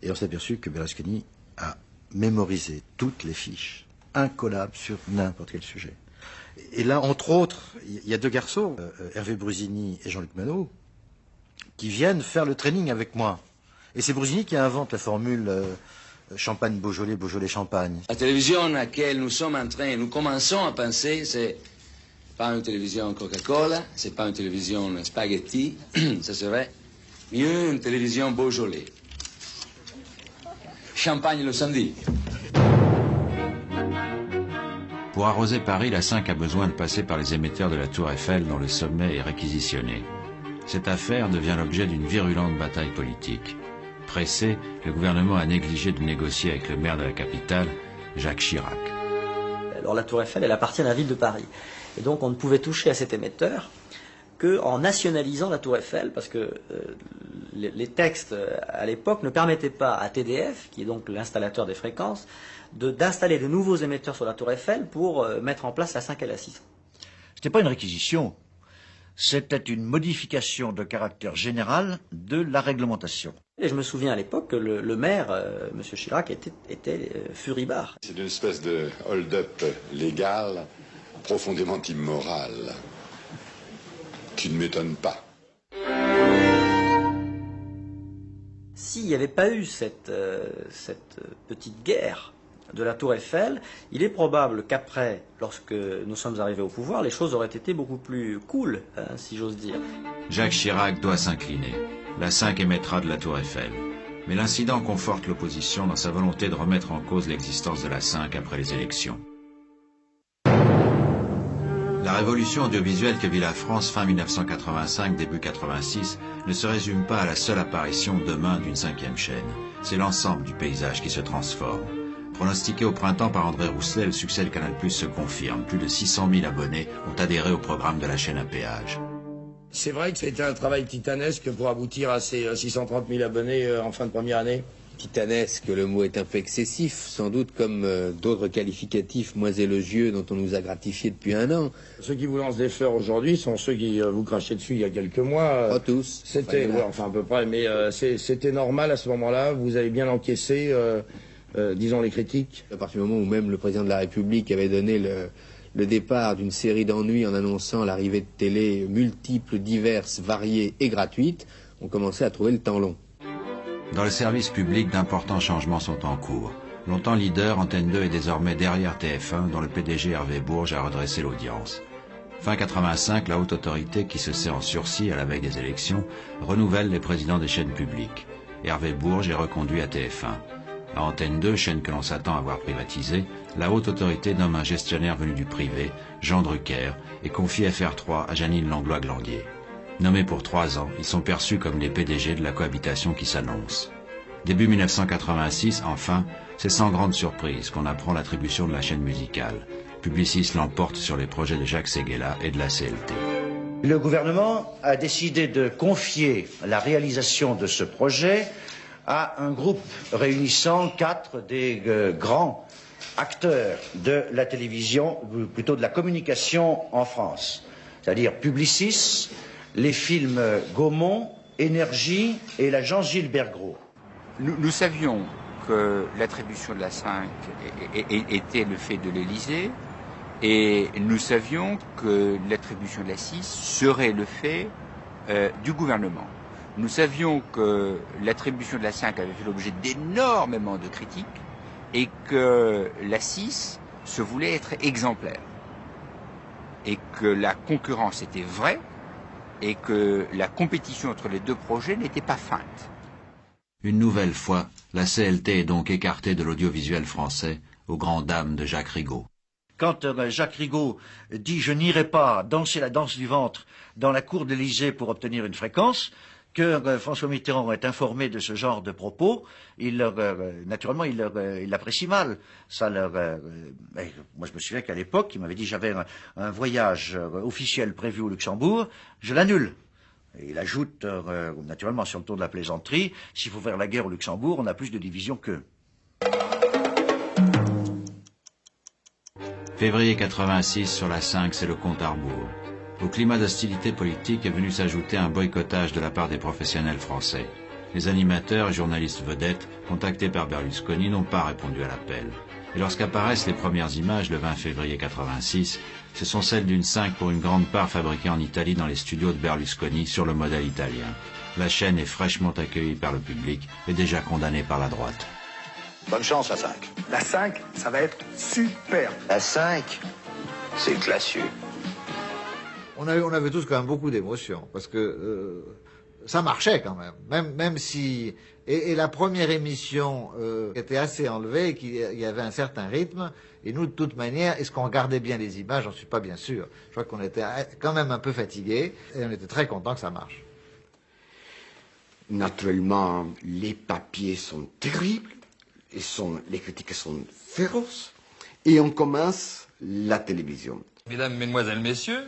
Et on s'est aperçu que Berlusconi a mémorisé toutes les fiches, incollables sur n'importe quel sujet. Et là, entre autres, il y a 2 garçons, Hervé Brusini et Jean-Luc Manot, qui viennent faire le training avec moi. Et c'est Brusini qui invente la formule Champagne Beaujolais, Beaujolais Champagne. La télévision à laquelle nous commençons à penser, c'est pas une télévision Coca-Cola, c'est pas une télévision spaghetti, ça serait mieux une télévision Beaujolais. Champagne le samedi. Pour arroser Paris, la 5 a besoin de passer par les émetteurs de la Tour Eiffel dont le sommet est réquisitionné. Cette affaire devient l'objet d'une virulente bataille politique. Pressé, le gouvernement a négligé de négocier avec le maire de la capitale, Jacques Chirac. Alors la Tour Eiffel, elle appartient à la ville de Paris. Et donc on ne pouvait toucher à cet émetteur qu'en nationalisant la Tour Eiffel, parce que les textes à l'époque ne permettaient pas à TDF, qui est donc l'installateur des fréquences, d'installer de nouveaux émetteurs sur la Tour Eiffel pour mettre en place la 5 et la 6. C'était pas une réquisition. c'était une modification de caractère général de la réglementation. Et je me souviens à l'époque que le maire, M. Chirac, était furibard. C'est une espèce de hold-up légal profondément immoral, qui ne m'étonne pas. S'il n'y avait pas eu cette petite guerre de la Tour Eiffel, il est probable qu'après, lorsque nous sommes arrivés au pouvoir, les choses auraient été beaucoup plus cool, hein, si j'ose dire. Jacques Chirac doit s'incliner. La 5 émettra de la Tour Eiffel. Mais l'incident conforte l'opposition dans sa volonté de remettre en cause l'existence de la 5 après les élections. La révolution audiovisuelle que vit la France fin 1985, début 86, ne se résume pas à la seule apparition demain d'une 5e chaîne. C'est l'ensemble du paysage qui se transforme. Pronostiqué au printemps par André Rousselet, le succès de Canal+ se confirme. Plus de 600 000 abonnés ont adhéré au programme de la chaîne à péage. C'est vrai que ça a été un travail titanesque pour aboutir à ces 630 000 abonnés en fin de première année. Titanesque, le mot est un peu excessif, sans doute comme d'autres qualificatifs moins élogieux dont on nous a gratifié depuis un an. Ceux qui vous lancent des fleurs aujourd'hui sont ceux qui vous crachaient dessus il y a quelques mois. Pas tous. C'était, ouais, enfin à peu près, mais c'était normal à ce moment-là. Vous avez bien encaissé, disons, les critiques. À partir du moment où même le président de la République avait donné le départ d'une série d'ennuis en annonçant l'arrivée de télé multiples, diverses, variées et gratuites, on commençait à trouver le temps long. Dans le service public, d'importants changements sont en cours. Longtemps leader, Antenne 2 est désormais derrière TF1, dont le PDG Hervé Bourges a redressé l'audience. Fin 85, la haute autorité, qui se sait en sursis à la veille des élections, renouvelle les présidents des chaînes publiques. Hervé Bourges est reconduit à TF1. À Antenne 2, chaîne que l'on s'attend à voir privatisée, la haute autorité nomme un gestionnaire venu du privé, Jean Drucker, et confie FR3 à Jeanine Langlois-Glandier. Nommés pour 3 ans, ils sont perçus comme les PDG de la cohabitation qui s'annonce. Début 1986, enfin, c'est sans grande surprise qu'on apprend l'attribution de la chaîne musicale. Publicis l'emporte sur les projets de Jacques Séguéla et de la CLT. Le gouvernement a décidé de confier la réalisation de ce projet à un groupe réunissant 4 des grands acteurs de la télévision, ou plutôt de la communication en France, c'est-à-dire Publicis, les films Gaumont, Énergie et l'agence Gilbert Gros. Nous savions que l'attribution de la 5 était le fait de l'Élysée et nous savions que l'attribution de la 6 serait le fait du gouvernement. Nous savions que l'attribution de la 5 avait fait l'objet d'énormément de critiques et que la 6 se voulait être exemplaire et que la concurrence était vraie et que la compétition entre les deux projets n'était pas feinte. Une nouvelle fois, la CLT est donc écartée de l'audiovisuel français, aux grandes dames de Jacques Rigaud. Quand Jacques Rigaud dit « je n'irai pas danser la danse du ventre dans la cour de l'Élysée pour obtenir une fréquence », que François Mitterrand est informé de ce genre de propos, naturellement, il l'apprécie mal. Ça moi, je me souviens qu'à l'époque, il m'avait dit j'avais un voyage officiel prévu au Luxembourg, je l'annule. Et il ajoute, naturellement, sur le ton de la plaisanterie, s'il faut faire la guerre au Luxembourg, on a plus de divisions qu'eux. Février 86, sur la 5, c'est le compte à rebours. Au climat d'hostilité politique est venu s'ajouter un boycottage de la part des professionnels français. Les animateurs et journalistes vedettes, contactés par Berlusconi, n'ont pas répondu à l'appel. Et lorsqu'apparaissent les premières images le 20 février 86, ce sont celles d'une 5 pour une grande part fabriquée en Italie dans les studios de Berlusconi sur le modèle italien. La chaîne est fraîchement accueillie par le public et déjà condamnée par la droite. Bonne chance, la 5. La 5, ça va être super. La 5, c'est classieux. On avait tous quand même beaucoup d'émotions, parce que ça marchait quand même. Même si... Et la première émission était assez enlevée, qu'il y avait un certain rythme, et nous, de toute manière, est-ce qu'on regardait bien les images? J'en suis pas bien sûr. Je crois qu'on était quand même un peu fatigués, et on était très contents que ça marche. Naturellement, les papiers sont terribles, les critiques sont féroces, et on commence la télévision. Mesdames, Mesdemoiselles, Messieurs,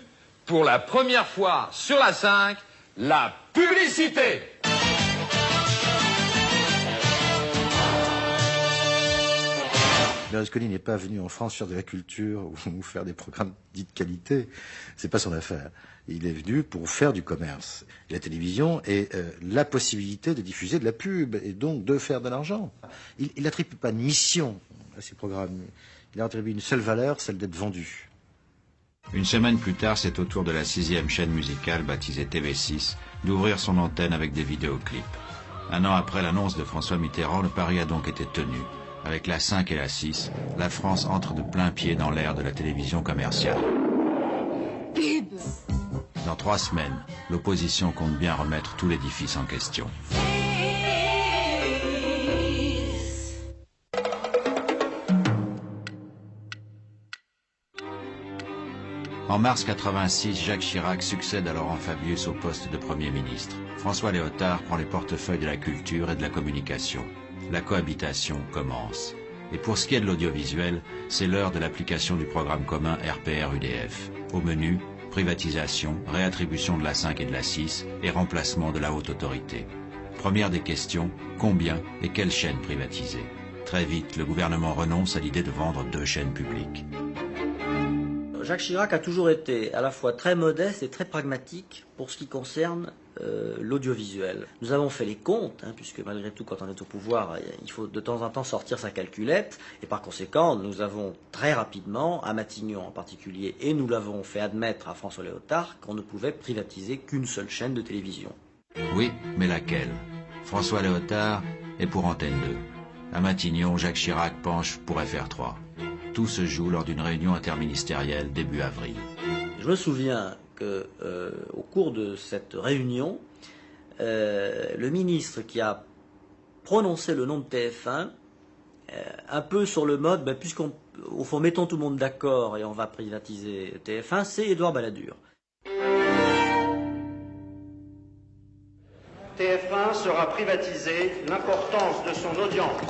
pour la première fois sur la 5, la publicité. Berlusconi n'est pas venu en France faire de la culture ou faire des programmes dits de qualité. C'est pas son affaire. Il est venu pour faire du commerce. La télévision est la possibilité de diffuser de la pub et donc de faire de l'argent. Il n'attribue pas de mission à ces programmes. Il attribue une seule valeur, celle d'être vendu. Une semaine plus tard, c'est au tour de la 6e chaîne musicale baptisée TV6 d'ouvrir son antenne avec des vidéoclips. Un an après l'annonce de François Mitterrand, le pari a donc été tenu. Avec la 5 et la 6, la France entre de plein pied dans l'ère de la télévision commerciale. Pub. Dans 3 semaines, l'opposition compte bien remettre tout l'édifice en question. En mars 86, Jacques Chirac succède à Laurent Fabius au poste de Premier ministre. François Léotard prend les portefeuilles de la culture et de la communication. La cohabitation commence. Et pour ce qui est de l'audiovisuel, c'est l'heure de l'application du programme commun RPR-UDF. Au menu, privatisation, réattribution de la 5 et de la 6 et remplacement de la haute autorité. Première des questions, combien et quelles chaînes privatiser? Très vite, le gouvernement renonce à l'idée de vendre 2 chaînes publiques. Jacques Chirac a toujours été à la fois très modeste et très pragmatique pour ce qui concerne l'audiovisuel. Nous avons fait les comptes, puisque malgré tout, quand on est au pouvoir, il faut de temps en temps sortir sa calculette, et par conséquent, nous avons très rapidement, à Matignon en particulier, et nous l'avons fait admettre à François Léotard, qu'on ne pouvait privatiser qu'une seule chaîne de télévision. Oui, mais laquelle? François Léotard est pour Antenne 2. À Matignon, Jacques Chirac penche pour FR3. Tout se joue lors d'une réunion interministérielle début avril. Je me souviens que, au cours de cette réunion, le ministre qui a prononcé le nom de TF1, un peu sur le mode, au fond, mettons tout le monde d'accord et on va privatiser TF1, c'est Édouard Balladur. TF1 sera privatisé, l'importance de son audience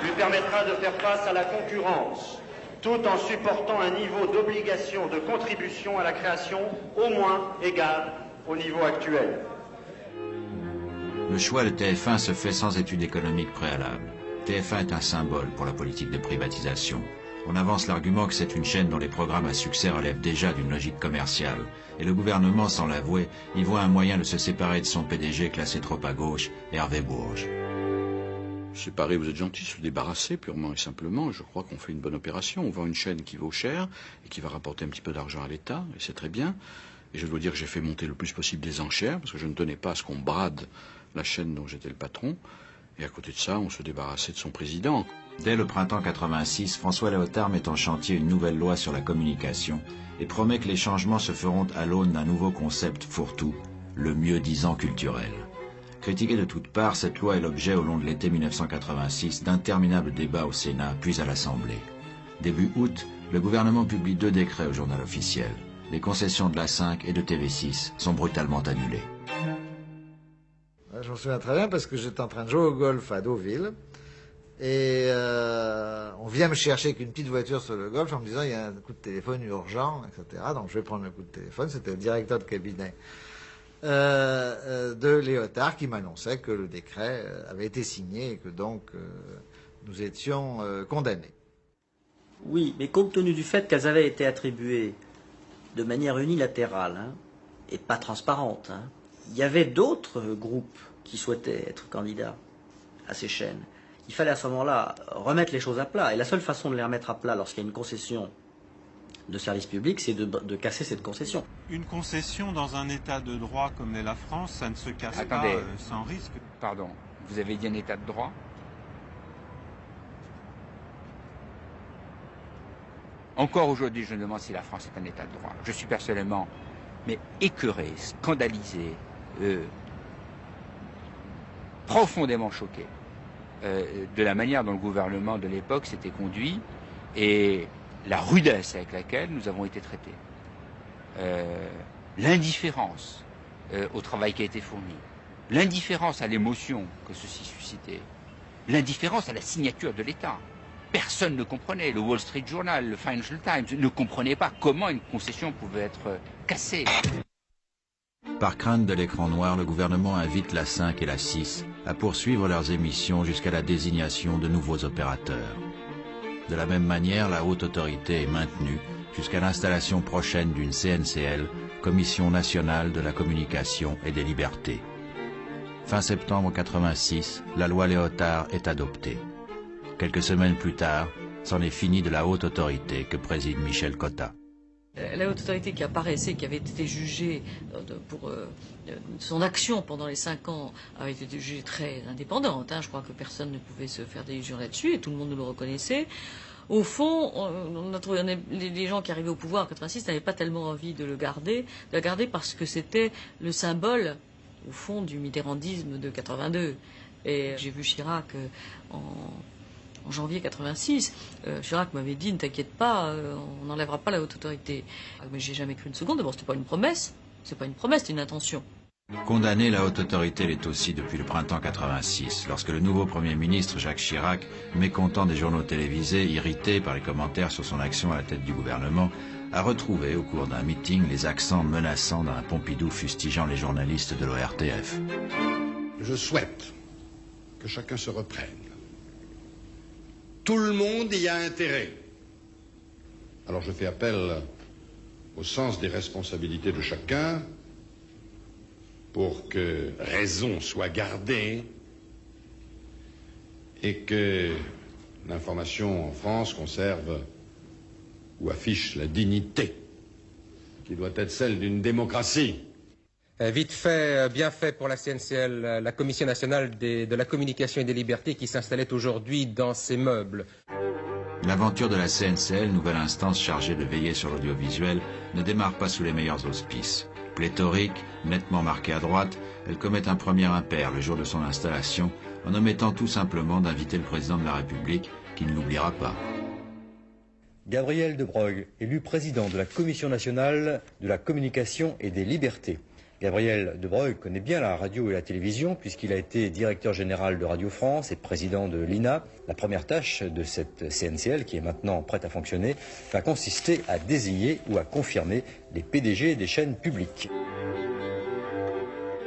lui permettra de faire face à la concurrence, tout en supportant un niveau d'obligation de contribution à la création au moins égal au niveau actuel. Le choix de TF1 se fait sans étude économique préalable. TF1 est un symbole pour la politique de privatisation. On avance l'argument que c'est une chaîne dont les programmes à succès relèvent déjà d'une logique commerciale. Et le gouvernement, sans l'avouer, y voit un moyen de se séparer de son PDG classé trop à gauche, Hervé Bourges. Séparer, vous êtes gentil, se débarrasser purement et simplement, je crois qu'on fait une bonne opération. On vend une chaîne qui vaut cher et qui va rapporter un petit peu d'argent à l'État, et c'est très bien. Et je dois dire que j'ai fait monter le plus possible des enchères, parce que je ne tenais pas à ce qu'on brade la chaîne dont j'étais le patron. Et à côté de ça, on se débarrassait de son président. Dès le printemps 86, François Léotard met en chantier une nouvelle loi sur la communication et promet que les changements se feront à l'aune d'un nouveau concept fourre-tout, le mieux-disant culturel. Critiquée de toutes parts, cette loi est l'objet au long de l'été 1986 d'interminables débats au Sénat, puis à l'Assemblée. Début août, le gouvernement publie 2 décrets au journal officiel. Les concessions de la 5 et de TV6 sont brutalement annulées. Je me souviens très bien parce que j'étais en train de jouer au golf à Deauville et on vient me chercher avec une petite voiture sur le golf en me disant il y a un coup de téléphone urgent, etc. Donc je vais prendre le coup de téléphone, c'était le directeur de cabinet de Léotard qui m'annonçait que le décret avait été signé et que donc nous étions condamnés. Oui, mais compte tenu du fait qu'elles avaient été attribuées de manière unilatérale et pas transparente, il y avait d'autres groupes qui souhaitaient être candidats à ces chaînes. Il fallait à ce moment-là remettre les choses à plat. Et la seule façon de les remettre à plat lorsqu'il y a une concession de service public, c'est de casser cette concession. Une concession dans un état de droit comme l'est la France, ça ne se casse pas sans risque. Pardon, vous avez dit un état de droit? Encore aujourd'hui, je me demande si la France est un état de droit. Je suis personnellement écœuré, scandalisé, profondément choqué de la manière dont le gouvernement de l'époque s'était conduit et la rudesse avec laquelle nous avons été traités. L'indifférence au travail qui a été fourni, l'indifférence à l'émotion que ceci suscitait, l'indifférence à la signature de l'État. Personne ne comprenait. Le Wall Street Journal, le Financial Times ne comprenait pas comment une concession pouvait être cassée. Par crainte de l'écran noir, le gouvernement invite la 5 et la 6 à poursuivre leurs émissions jusqu'à la désignation de nouveaux opérateurs. De la même manière, la haute autorité est maintenue jusqu'à l'installation prochaine d'une CNCL, Commission nationale de la communication et des libertés. Fin septembre 86, la loi Léotard est adoptée. Quelques semaines plus tard, c'en est fini de la haute autorité que préside Michel Cotta. La haute autorité qui apparaissait, qui avait été jugée pour son action pendant les 5 ans, avait été jugée très indépendante. Je crois que personne ne pouvait se faire d'illusions là-dessus et tout le monde nous le reconnaissait. Au fond, on a trouvé, les gens qui arrivaient au pouvoir en 86 n'avaient pas tellement envie de la garder parce que c'était le symbole, au fond, du mitterrandisme de 82. Et j'ai vu Chirac en janvier 86, Chirac m'avait dit « Ne t'inquiète pas, on n'enlèvera pas la haute autorité ». Mais j'ai jamais cru une seconde. D'abord, c'était pas une promesse. C'est pas une promesse, c'est une intention. Condamner la haute autorité l'est aussi depuis le printemps 86, lorsque le nouveau Premier ministre Jacques Chirac, mécontent des journaux télévisés, irrité par les commentaires sur son action à la tête du gouvernement, a retrouvé au cours d'un meeting les accents menaçants d'un Pompidou fustigeant les journalistes de l'ORTF. Je souhaite que chacun se reprenne. Tout le monde y a intérêt. Alors je fais appel au sens des responsabilités de chacun pour que raison soit gardée et que l'information en France conserve ou affiche la dignité qui doit être celle d'une démocratie. Vite fait, bien fait pour la CNCL, la Commission nationale de la communication et des libertés qui s'installait aujourd'hui dans ces meubles. L'aventure de la CNCL, nouvelle instance chargée de veiller sur l'audiovisuel, ne démarre pas sous les meilleurs auspices. Pléthorique, nettement marquée à droite, elle commet un premier impair le jour de son installation en omettant tout simplement d'inviter le président de la République, qui ne l'oubliera pas. Gabriel de Broglie, élu président de la Commission nationale de la communication et des libertés. Gabriel de Broglie connaît bien la radio et la télévision puisqu'il a été directeur général de Radio France et président de l'INA. La première tâche de cette CNCL, qui est maintenant prête à fonctionner, va consister à désigner ou à confirmer les PDG des chaînes publiques.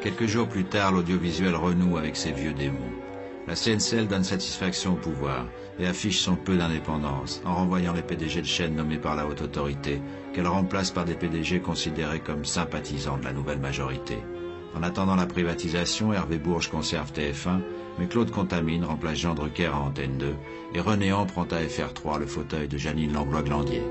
Quelques jours plus tard, l'audiovisuel renoue avec ses vieux démons. La CNCL donne satisfaction au pouvoir et affiche son peu d'indépendance en renvoyant les PDG de chaînes nommés par la haute autorité, qu'elle remplace par des PDG considérés comme sympathisants de la nouvelle majorité. En attendant la privatisation, Hervé Bourges conserve TF1, mais Claude Contamine remplace Jean Drucker à Antenne 2 et Renéan prend à FR3 le fauteuil de Jeanine Langlois-Glandier.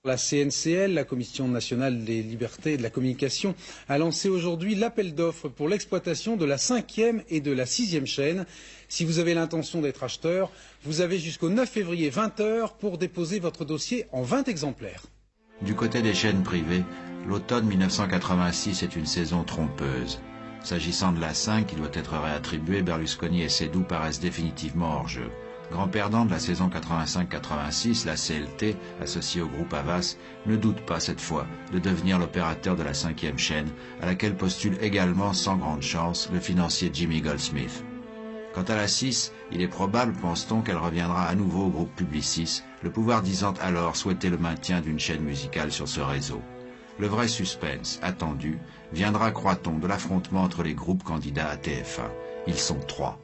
La CNCL, la Commission nationale des libertés et de la communication, a lancé aujourd'hui l'appel d'offres pour l'exploitation de la 5e et de la 6e chaîne. Si vous avez l'intention d'être acheteur, vous avez jusqu'au 9 février 20 h pour déposer votre dossier en 20 exemplaires. Du côté des chaînes privées, l'automne 1986 est une saison trompeuse. S'agissant de la 5 qui doit être réattribuée, Berlusconi et Seydoux paraissent définitivement hors jeu. Grand perdant de la saison 85-86, la CLT, associée au groupe Havas, ne doute pas cette fois de devenir l'opérateur de la 5e chaîne, à laquelle postule également sans grande chance le financier Jimmy Goldsmith. Quant à la 6, il est probable, pense-t-on, qu'elle reviendra à nouveau au groupe Publicis, le pouvoir disant alors souhaiter le maintien d'une chaîne musicale sur ce réseau. Le vrai suspense, attendu, viendra, croit-on, de l'affrontement entre les groupes candidats à TF1. Ils sont 3.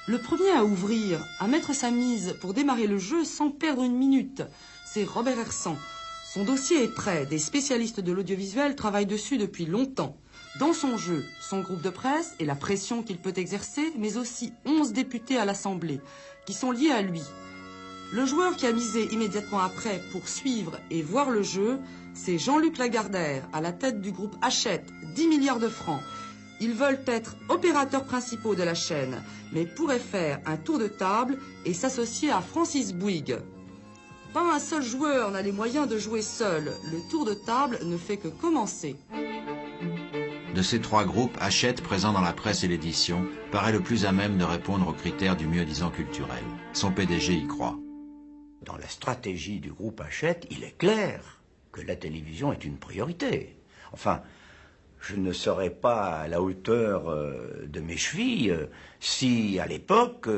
Le premier à ouvrir, à mettre sa mise pour démarrer le jeu sans perdre une minute, c'est Robert Hersan. Son dossier est prêt, des spécialistes de l'audiovisuel travaillent dessus depuis longtemps. Dans son jeu, son groupe de presse et la pression qu'il peut exercer, mais aussi 11 députés à l'Assemblée, qui sont liés à lui. Le joueur qui a misé immédiatement après pour suivre et voir le jeu, c'est Jean-Luc Lagardère, à la tête du groupe Hachette, 10 milliards de francs. Ils veulent être opérateurs principaux de la chaîne, mais pourraient faire un tour de table et s'associer à Francis Bouygues. Pas un seul joueur n'a les moyens de jouer seul. Le tour de table ne fait que commencer. De ces 3 groupes, Hachette, présent dans la presse et l'édition, paraît le plus à même de répondre aux critères du mieux-disant culturel. Son PDG y croit. Dans la stratégie du groupe Hachette, il est clair que la télévision est une priorité. Enfin, je ne serais pas à la hauteur de mes chevilles si, à l'époque,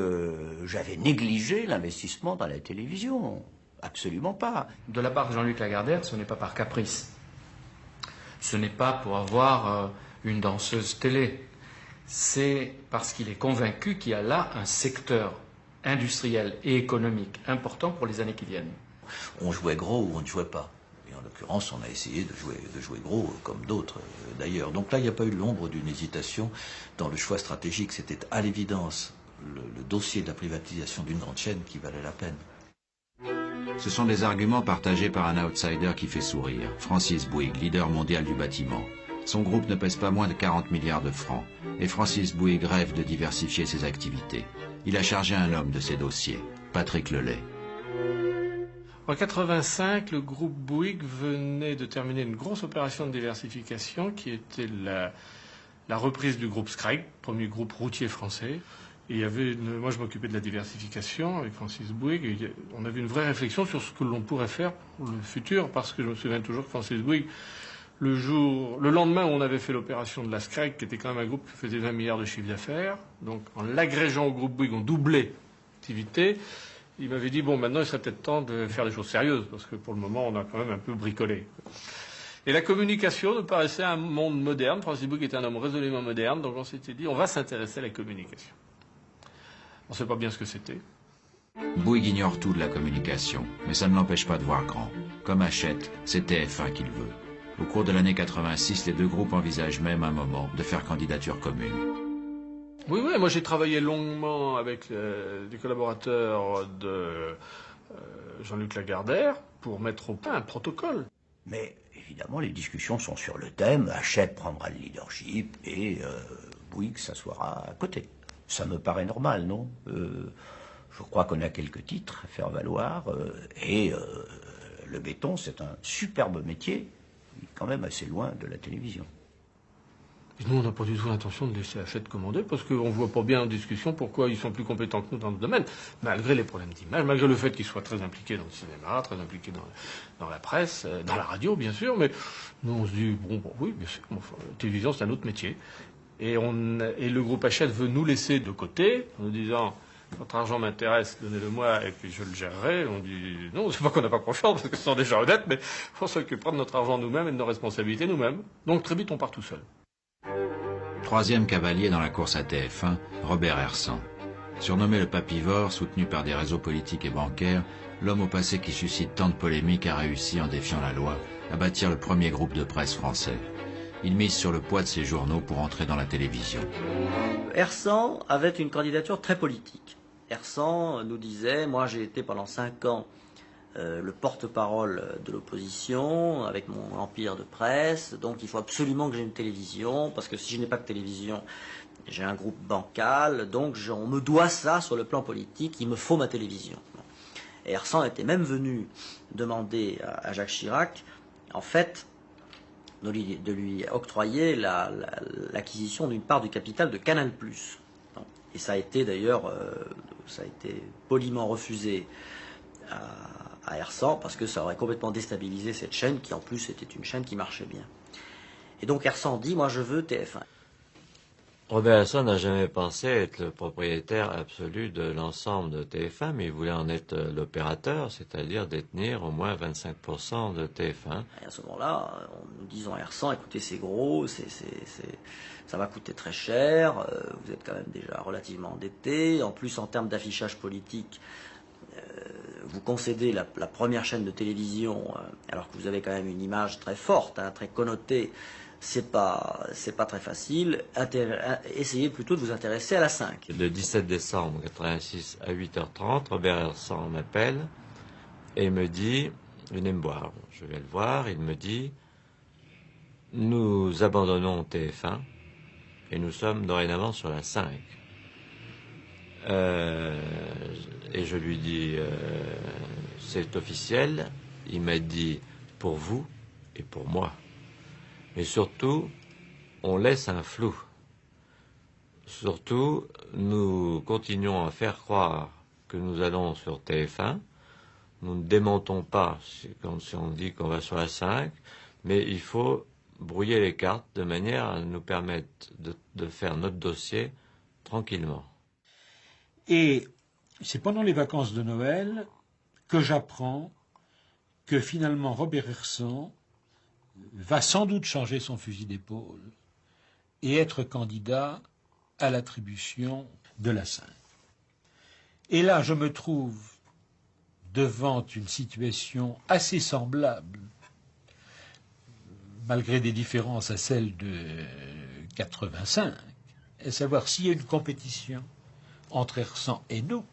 j'avais négligé l'investissement dans la télévision. Absolument pas. De la part de Jean-Luc Lagardère, ce n'est pas par caprice. Ce n'est pas pour avoir une danseuse télé. c'est parce qu'il est convaincu qu'il y a là un secteur industriel et économique important pour les années qui viennent. On jouait gros ou on ne jouait pas. Et en l'occurrence, on a essayé de jouer gros, comme d'autres d'ailleurs. Donc là, il n'y a pas eu l'ombre d'une hésitation dans le choix stratégique. C'était à l'évidence le dossier de la privatisation d'une grande chaîne qui valait la peine. Ce sont des arguments partagés par un outsider qui fait sourire, Francis Bouygues, leader mondial du bâtiment. Son groupe ne pèse pas moins de 40 milliards de francs, et Francis Bouygues rêve de diversifier ses activités. Il a chargé un homme de ses dossiers, Patrick Lelay. En 1985, le groupe Bouygues venait de terminer une grosse opération de diversification qui était la reprise du groupe Scraig, premier groupe routier français. Et il y avait moi, je m'occupais de la diversification avec Francis Bouygues. Et on avait une vraie réflexion sur ce que l'on pourrait faire pour le futur, parce que je me souviens toujours que Francis Bouygues, le lendemain où on avait fait l'opération de la Scraig, qui était quand même un groupe qui faisait 20 milliards de chiffre d'affaires, donc en l'agrégeant au groupe Bouygues, on doublait l'activité. Il m'avait dit, bon, maintenant, il serait peut-être temps de faire des choses sérieuses, parce que pour le moment, on a quand même un peu bricolé. Et la communication nous paraissait un monde moderne. Francis Bouygues était un homme résolument moderne, donc on s'était dit, on va s'intéresser à la communication. On ne sait pas bien ce que c'était. Bouygues ignore tout de la communication, mais ça ne l'empêche pas de voir grand. Comme Hachette, c'est TF1 qu'il veut. Au cours de l'année 86, les deux groupes envisagent même un moment de faire candidature commune. Oui, moi j'ai travaillé longuement avec des collaborateurs de Jean-Luc Lagardère pour mettre au point un protocole. Mais évidemment, les discussions sont sur le thème. Hachette prendra le leadership et Bouygues s'assoira à côté. Ça me paraît normal, non? Je crois qu'on a quelques titres à faire valoir. Le béton, c'est un superbe métier, quand même assez loin de la télévision. Et nous, on n'a pas du tout l'intention de laisser Hachette commander, parce qu'on ne voit pas bien en discussion pourquoi ils sont plus compétents que nous dans le domaine, malgré les problèmes d'image, malgré le fait qu'ils soient très impliqués dans le cinéma, très impliqués dans la presse, dans la radio, bien sûr, mais nous, on se dit, bon oui, bien sûr, la télévision, c'est un autre métier. Et le groupe Hachette veut nous laisser de côté, en nous disant, votre argent m'intéresse, donnez-le-moi, et puis je le gérerai. On dit, non, c'est pas qu'on n'a pas confiance, parce que ce sont des gens honnêtes, mais on s'occupera de notre argent nous-mêmes et de nos responsabilités nous-mêmes. Donc très vite, on part tout seul. Troisième cavalier dans la course à TF1, Robert Hersan. Surnommé le papivore, soutenu par des réseaux politiques et bancaires, l'homme au passé qui suscite tant de polémiques a réussi, en défiant la loi, à bâtir le premier groupe de presse français. Il mise sur le poids de ses journaux pour entrer dans la télévision. Hersan avait une candidature très politique. Hersan nous disait, moi j'ai été pendant 5 ans le porte-parole de l'opposition, avec mon empire de presse, donc il faut absolument que j'ai une télévision, parce que si je n'ai pas de télévision, j'ai un groupe bancal, donc on me doit ça sur le plan politique, il me faut ma télévision. Et Hersan était même venu demander à Jacques Chirac, en fait, de lui octroyer l'acquisition d'une part du capital de Canal+. Et ça a été d'ailleurs, poliment refusé à Hersan, parce que ça aurait complètement déstabilisé cette chaîne, qui en plus était une chaîne qui marchait bien. Et donc Hersan dit, moi je veux TF1. Robert Hersan n'a jamais pensé être le propriétaire absolu de l'ensemble de TF1, mais il voulait en être l'opérateur, c'est-à-dire détenir au moins 25% de TF1. Et à ce moment-là, nous disons à Hersan, écoutez, c'est gros, ça va coûter très cher, vous êtes quand même déjà relativement endetté, en plus en termes d'affichage politique, vous concédez la première chaîne de télévision, alors que vous avez quand même une image très forte, très connotée, c'est pas très facile. Essayez plutôt de vous intéresser à la 5. Le 17 décembre 1986 à 8h30, Robert Hersan m'appelle et me dit, venez me voir. Je vais le voir, il me dit, nous abandonnons TF1 et nous sommes dorénavant sur la 5. Et je lui dis, c'est officiel. Il m'a dit, pour vous et pour moi. Mais surtout, on laisse un flou. Surtout, nous continuons à faire croire que nous allons sur TF1. Nous ne démontons pas comme si on dit qu'on va sur la 5, mais il faut brouiller les cartes de manière à nous permettre de faire notre dossier tranquillement. Et c'est pendant les vacances de Noël que j'apprends que finalement Robert Hersan va sans doute changer son fusil d'épaule et être candidat à l'attribution de la 5. Et là, je me trouve devant une situation assez semblable, malgré des différences à celle de 85, à savoir s'il y a une compétition entre Hersan et nous,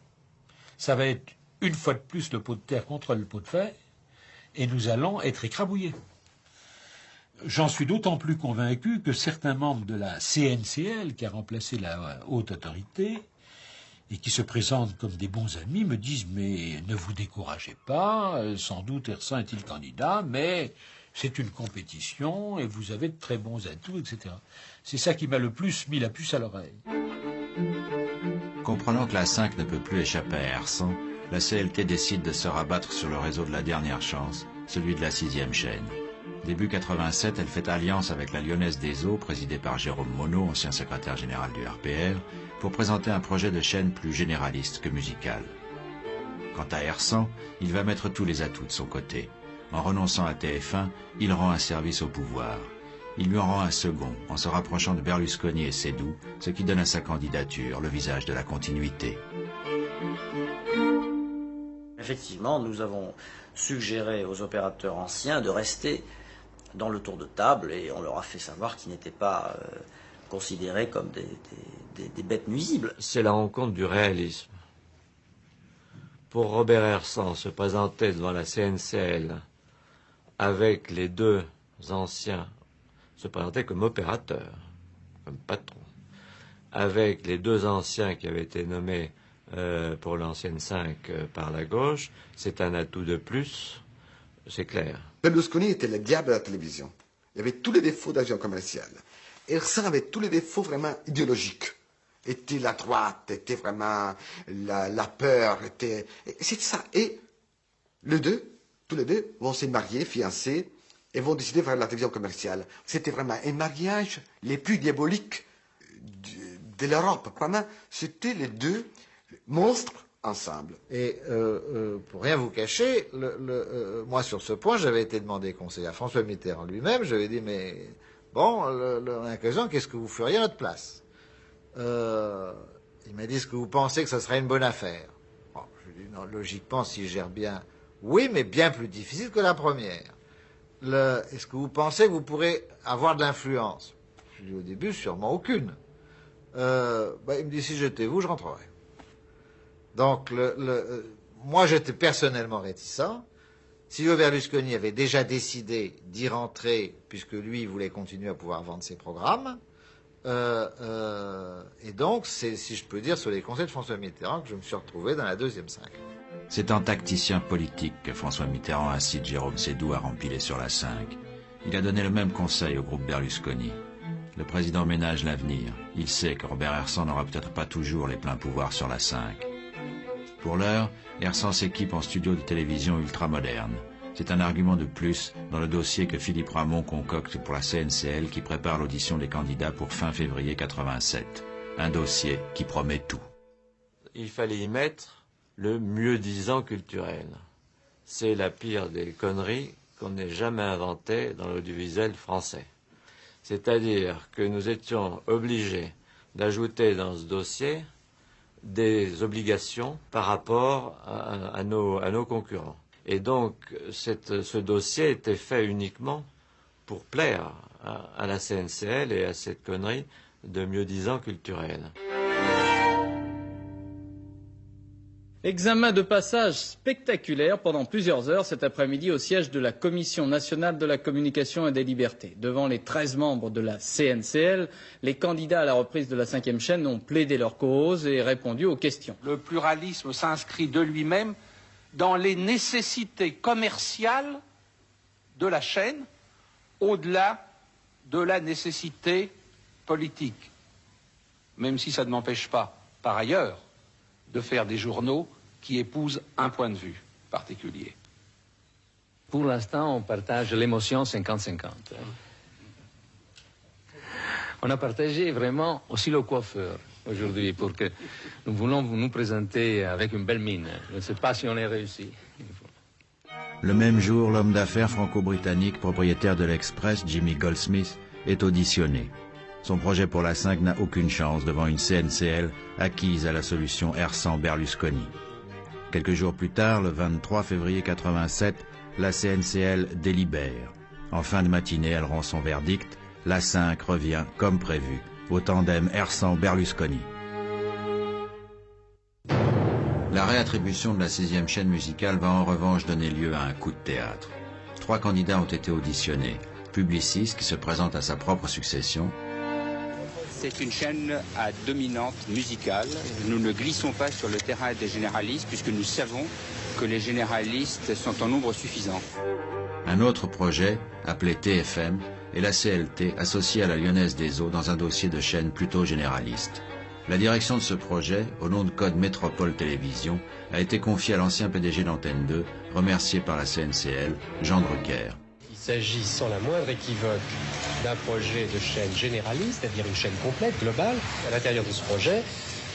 ça va être une fois de plus le pot de terre contre le pot de fer, et nous allons être écrabouillés. J'en suis d'autant plus convaincu que certains membres de la CNCL, qui a remplacé la haute autorité, et qui se présentent comme des bons amis, me disent « mais ne vous découragez pas, sans doute Hersan est-il candidat, mais c'est une compétition et vous avez de très bons atouts, etc. » C'est ça qui m'a le plus mis la puce à l'oreille. Comprenant que la 5 ne peut plus échapper à Hersan, la CLT décide de se rabattre sur le réseau de la dernière chance, celui de la 6e chaîne. Début 87, elle fait alliance avec la Lyonnaise des Eaux, présidée par Jérôme Monod, ancien secrétaire général du RPR, pour présenter un projet de chaîne plus généraliste que musical. Quant à Hersan, il va mettre tous les atouts de son côté. En renonçant à TF1, il rend un service au pouvoir. Il lui en rend un second, en se rapprochant de Berlusconi et Seydoux, ce qui donne à sa candidature le visage de la continuité. Effectivement, nous avons suggéré aux opérateurs anciens de rester dans le tour de table et on leur a fait savoir qu'ils n'étaient pas considérés comme des bêtes nuisibles. C'est la rencontre du réalisme. Pour Robert Hersan se présenter devant la CNCL avec les deux anciens, se présenter comme opérateur, comme patron, avec les deux anciens qui avaient été nommés pour l'ancienne 5 par la gauche, c'est un atout de plus, c'est clair. Berlusconi était le diable de la télévision. Il avait tous les défauts d'agent commercial. Hersan avait tous les défauts vraiment idéologiques. Était la droite, était vraiment la peur, c'est ça. Et tous les deux vont se marier, fiancés, et vont décider de faire la télévision commerciale. C'était vraiment un mariage les plus diaboliques de l'Europe. Vraiment, c'était les deux monstres ensemble. Et pour rien vous cacher, moi sur ce point, j'avais été demandé conseil à François Mitterrand lui-même. J'avais dit, mais bon, l'occasion, qu'est-ce que vous feriez à notre place? Il m'a dit, est-ce que vous pensez que ça serait une bonne affaire? Bon, je lui ai dit, non, logiquement, s'il gère bien, oui, mais bien plus difficile que la première. Est-ce que vous pensez que vous pourrez avoir de l'influence? Je lui ai dit, au début, sûrement aucune. Il me dit, si j'étais vous, je rentrerais. Donc, moi, j'étais personnellement réticent. Silvio Berlusconi avait déjà décidé d'y rentrer, puisque lui, il voulait continuer à pouvoir vendre ses programmes. Et donc, c'est, si je peux dire, sur les conseils de François Mitterrand que je me suis retrouvé dans la deuxième 5. C'est en tacticien politique que François Mitterrand incite Jérôme Seydoux à rempiler sur la 5. Il a donné le même conseil au groupe Berlusconi. Le président ménage l'avenir. Il sait que Robert Hersan n'aura peut-être pas toujours les pleins pouvoirs sur la 5. Pour l'heure, Hersan s'équipe en studio de télévision ultramoderne. C'est un argument de plus dans le dossier que Philippe Ramon concocte pour la CNCL qui prépare l'audition des candidats pour fin février 87. Un dossier qui promet tout. Il fallait y mettre le mieux-disant culturel. C'est la pire des conneries qu'on n'ait jamais inventées dans l'audiovisuel français. C'est-à-dire que nous étions obligés d'ajouter dans ce dossier des obligations par rapport à nos concurrents. Et donc, ce dossier était fait uniquement pour plaire à la CNCL et à cette connerie de mieux-disant culturel. Examen de passage spectaculaire pendant plusieurs heures cet après-midi au siège de la Commission nationale de la communication et des libertés. Devant les 13 membres de la CNCL, les candidats à la reprise de la 5e chaîne ont plaidé leur cause et répondu aux questions. Le pluralisme s'inscrit de lui-même dans les nécessités commerciales de la chaîne, au-delà de la nécessité politique. Même si ça ne m'empêche pas, par ailleurs, de faire des journaux qui épousent un point de vue particulier. Pour l'instant, on partage l'émotion 50-50. On a partagé vraiment aussi le coiffeur aujourd'hui pour que nous voulons nous présenter avec une belle mine. Je ne sais pas si on est réussi. Le même jour, l'homme d'affaires franco-britannique, propriétaire de l'Express, Jimmy Goldsmith, est auditionné. Son projet pour la 5 n'a aucune chance devant une CNCL acquise à la solution Hersant-Berlusconi. Quelques jours plus tard, le 23 février 87, la CNCL délibère. En fin de matinée, elle rend son verdict. La 5 revient, comme prévu, au tandem Hersant-Berlusconi. La réattribution de la 6e chaîne musicale va en revanche donner lieu à un coup de théâtre. 3 candidats ont été auditionnés. Publicis, qui se présente à sa propre succession. C'est une chaîne à dominante musicale. Nous ne glissons pas sur le terrain des généralistes puisque nous savons que les généralistes sont en nombre suffisant. Un autre projet, appelé TFM, est la CLT associée à la Lyonnaise des Eaux dans un dossier de chaîne plutôt généraliste. La direction de ce projet, au nom de code Métropole Télévision, a été confiée à l'ancien PDG d'Antenne 2, remercié par la CNCL, Jean Drucker. Il s'agit sans la moindre équivoque d'un projet de chaîne généraliste, c'est-à-dire une chaîne complète, globale. À l'intérieur de ce projet,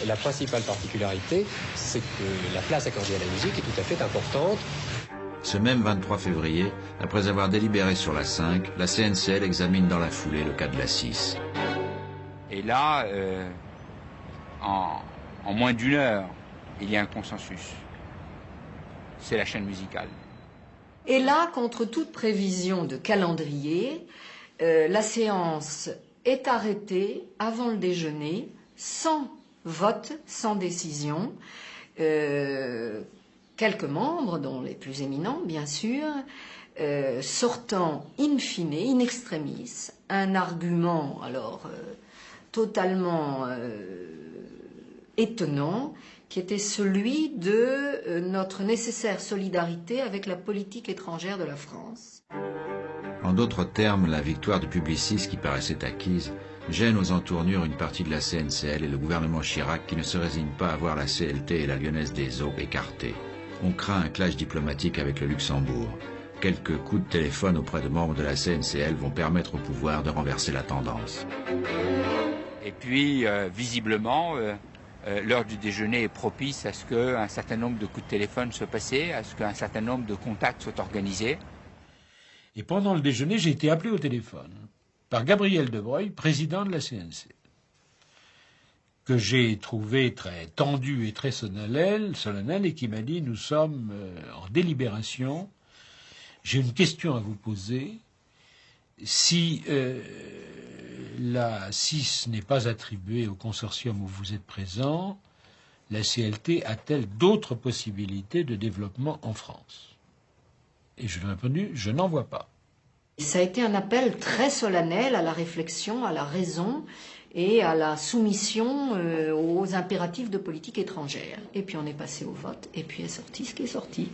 la principale particularité, c'est que la place accordée à la musique est tout à fait importante. Ce même 23 février, après avoir délibéré sur la 5, la CNCL examine dans la foulée le cas de la 6. Et là, en moins d'une heure, il y a un consensus. C'est la chaîne musicale. Et là, contre toute prévision de calendrier, la séance est arrêtée avant le déjeuner, sans vote, sans décision. Quelques membres, dont les plus éminents, bien sûr, sortant in fine, in extremis, un argument alors totalement étonnant, qui était celui de notre nécessaire solidarité avec la politique étrangère de la France. En d'autres termes, la victoire de Publicis, qui paraissait acquise, gêne aux entournures une partie de la CNCL et le gouvernement Chirac qui ne se résigne pas à voir la CLT et la Lyonnaise des Eaux écartées. On craint un clash diplomatique avec le Luxembourg. Quelques coups de téléphone auprès de membres de la CNCL vont permettre au pouvoir de renverser la tendance. Et puis, visiblement, l'heure du déjeuner est propice à ce qu'un certain nombre de coups de téléphone soient passés, à ce qu'un certain nombre de contacts soient organisés. Et pendant le déjeuner, j'ai été appelé au téléphone par Gabriel de Broglie, président de la CNC, que j'ai trouvé très tendu et très solennel, et qui m'a dit « Nous sommes en délibération, j'ai une question à vous poser. Si la 6 n'est pas attribuée au consortium où vous êtes présent, la CLT a-t-elle d'autres possibilités de développement en France ?» Et je lui ai répondu « Je n'en vois pas ». Ça a été un appel très solennel à la réflexion, à la raison et à la soumission aux impératifs de politique étrangère. Et puis on est passé au vote, et puis est sorti ce qui est sorti.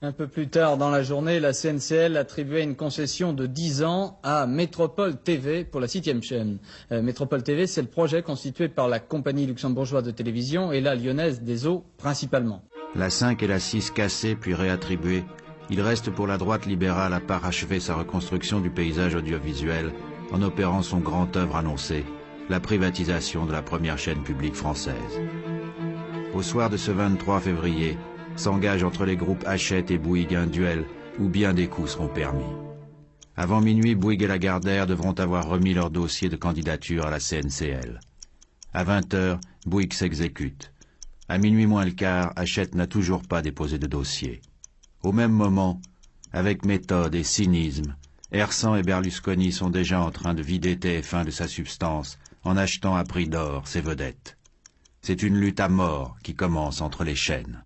Un peu plus tard dans la journée, la CNCL attribuait une concession de 10 ans à Métropole TV pour la 6e chaîne. Métropole TV, c'est le projet constitué par la compagnie luxembourgeoise de télévision et la Lyonnaise des Eaux principalement. La 5 et la 6 cassées puis réattribuées, il reste pour la droite libérale à parachever sa reconstruction du paysage audiovisuel en opérant son grand œuvre annoncé, la privatisation de la première chaîne publique française. Au soir de ce 23 février, s'engage entre les groupes Hachette et Bouygues un duel où bien des coups seront permis. Avant minuit, Bouygues et Lagardère devront avoir remis leur dossier de candidature à la CNCL. À 20h, Bouygues s'exécute. À minuit moins le quart, Hachette n'a toujours pas déposé de dossier. Au même moment, avec méthode et cynisme, Hersant et Berlusconi sont déjà en train de vider TF1 de sa substance en achetant à prix d'or ses vedettes. C'est une lutte à mort qui commence entre les chaînes.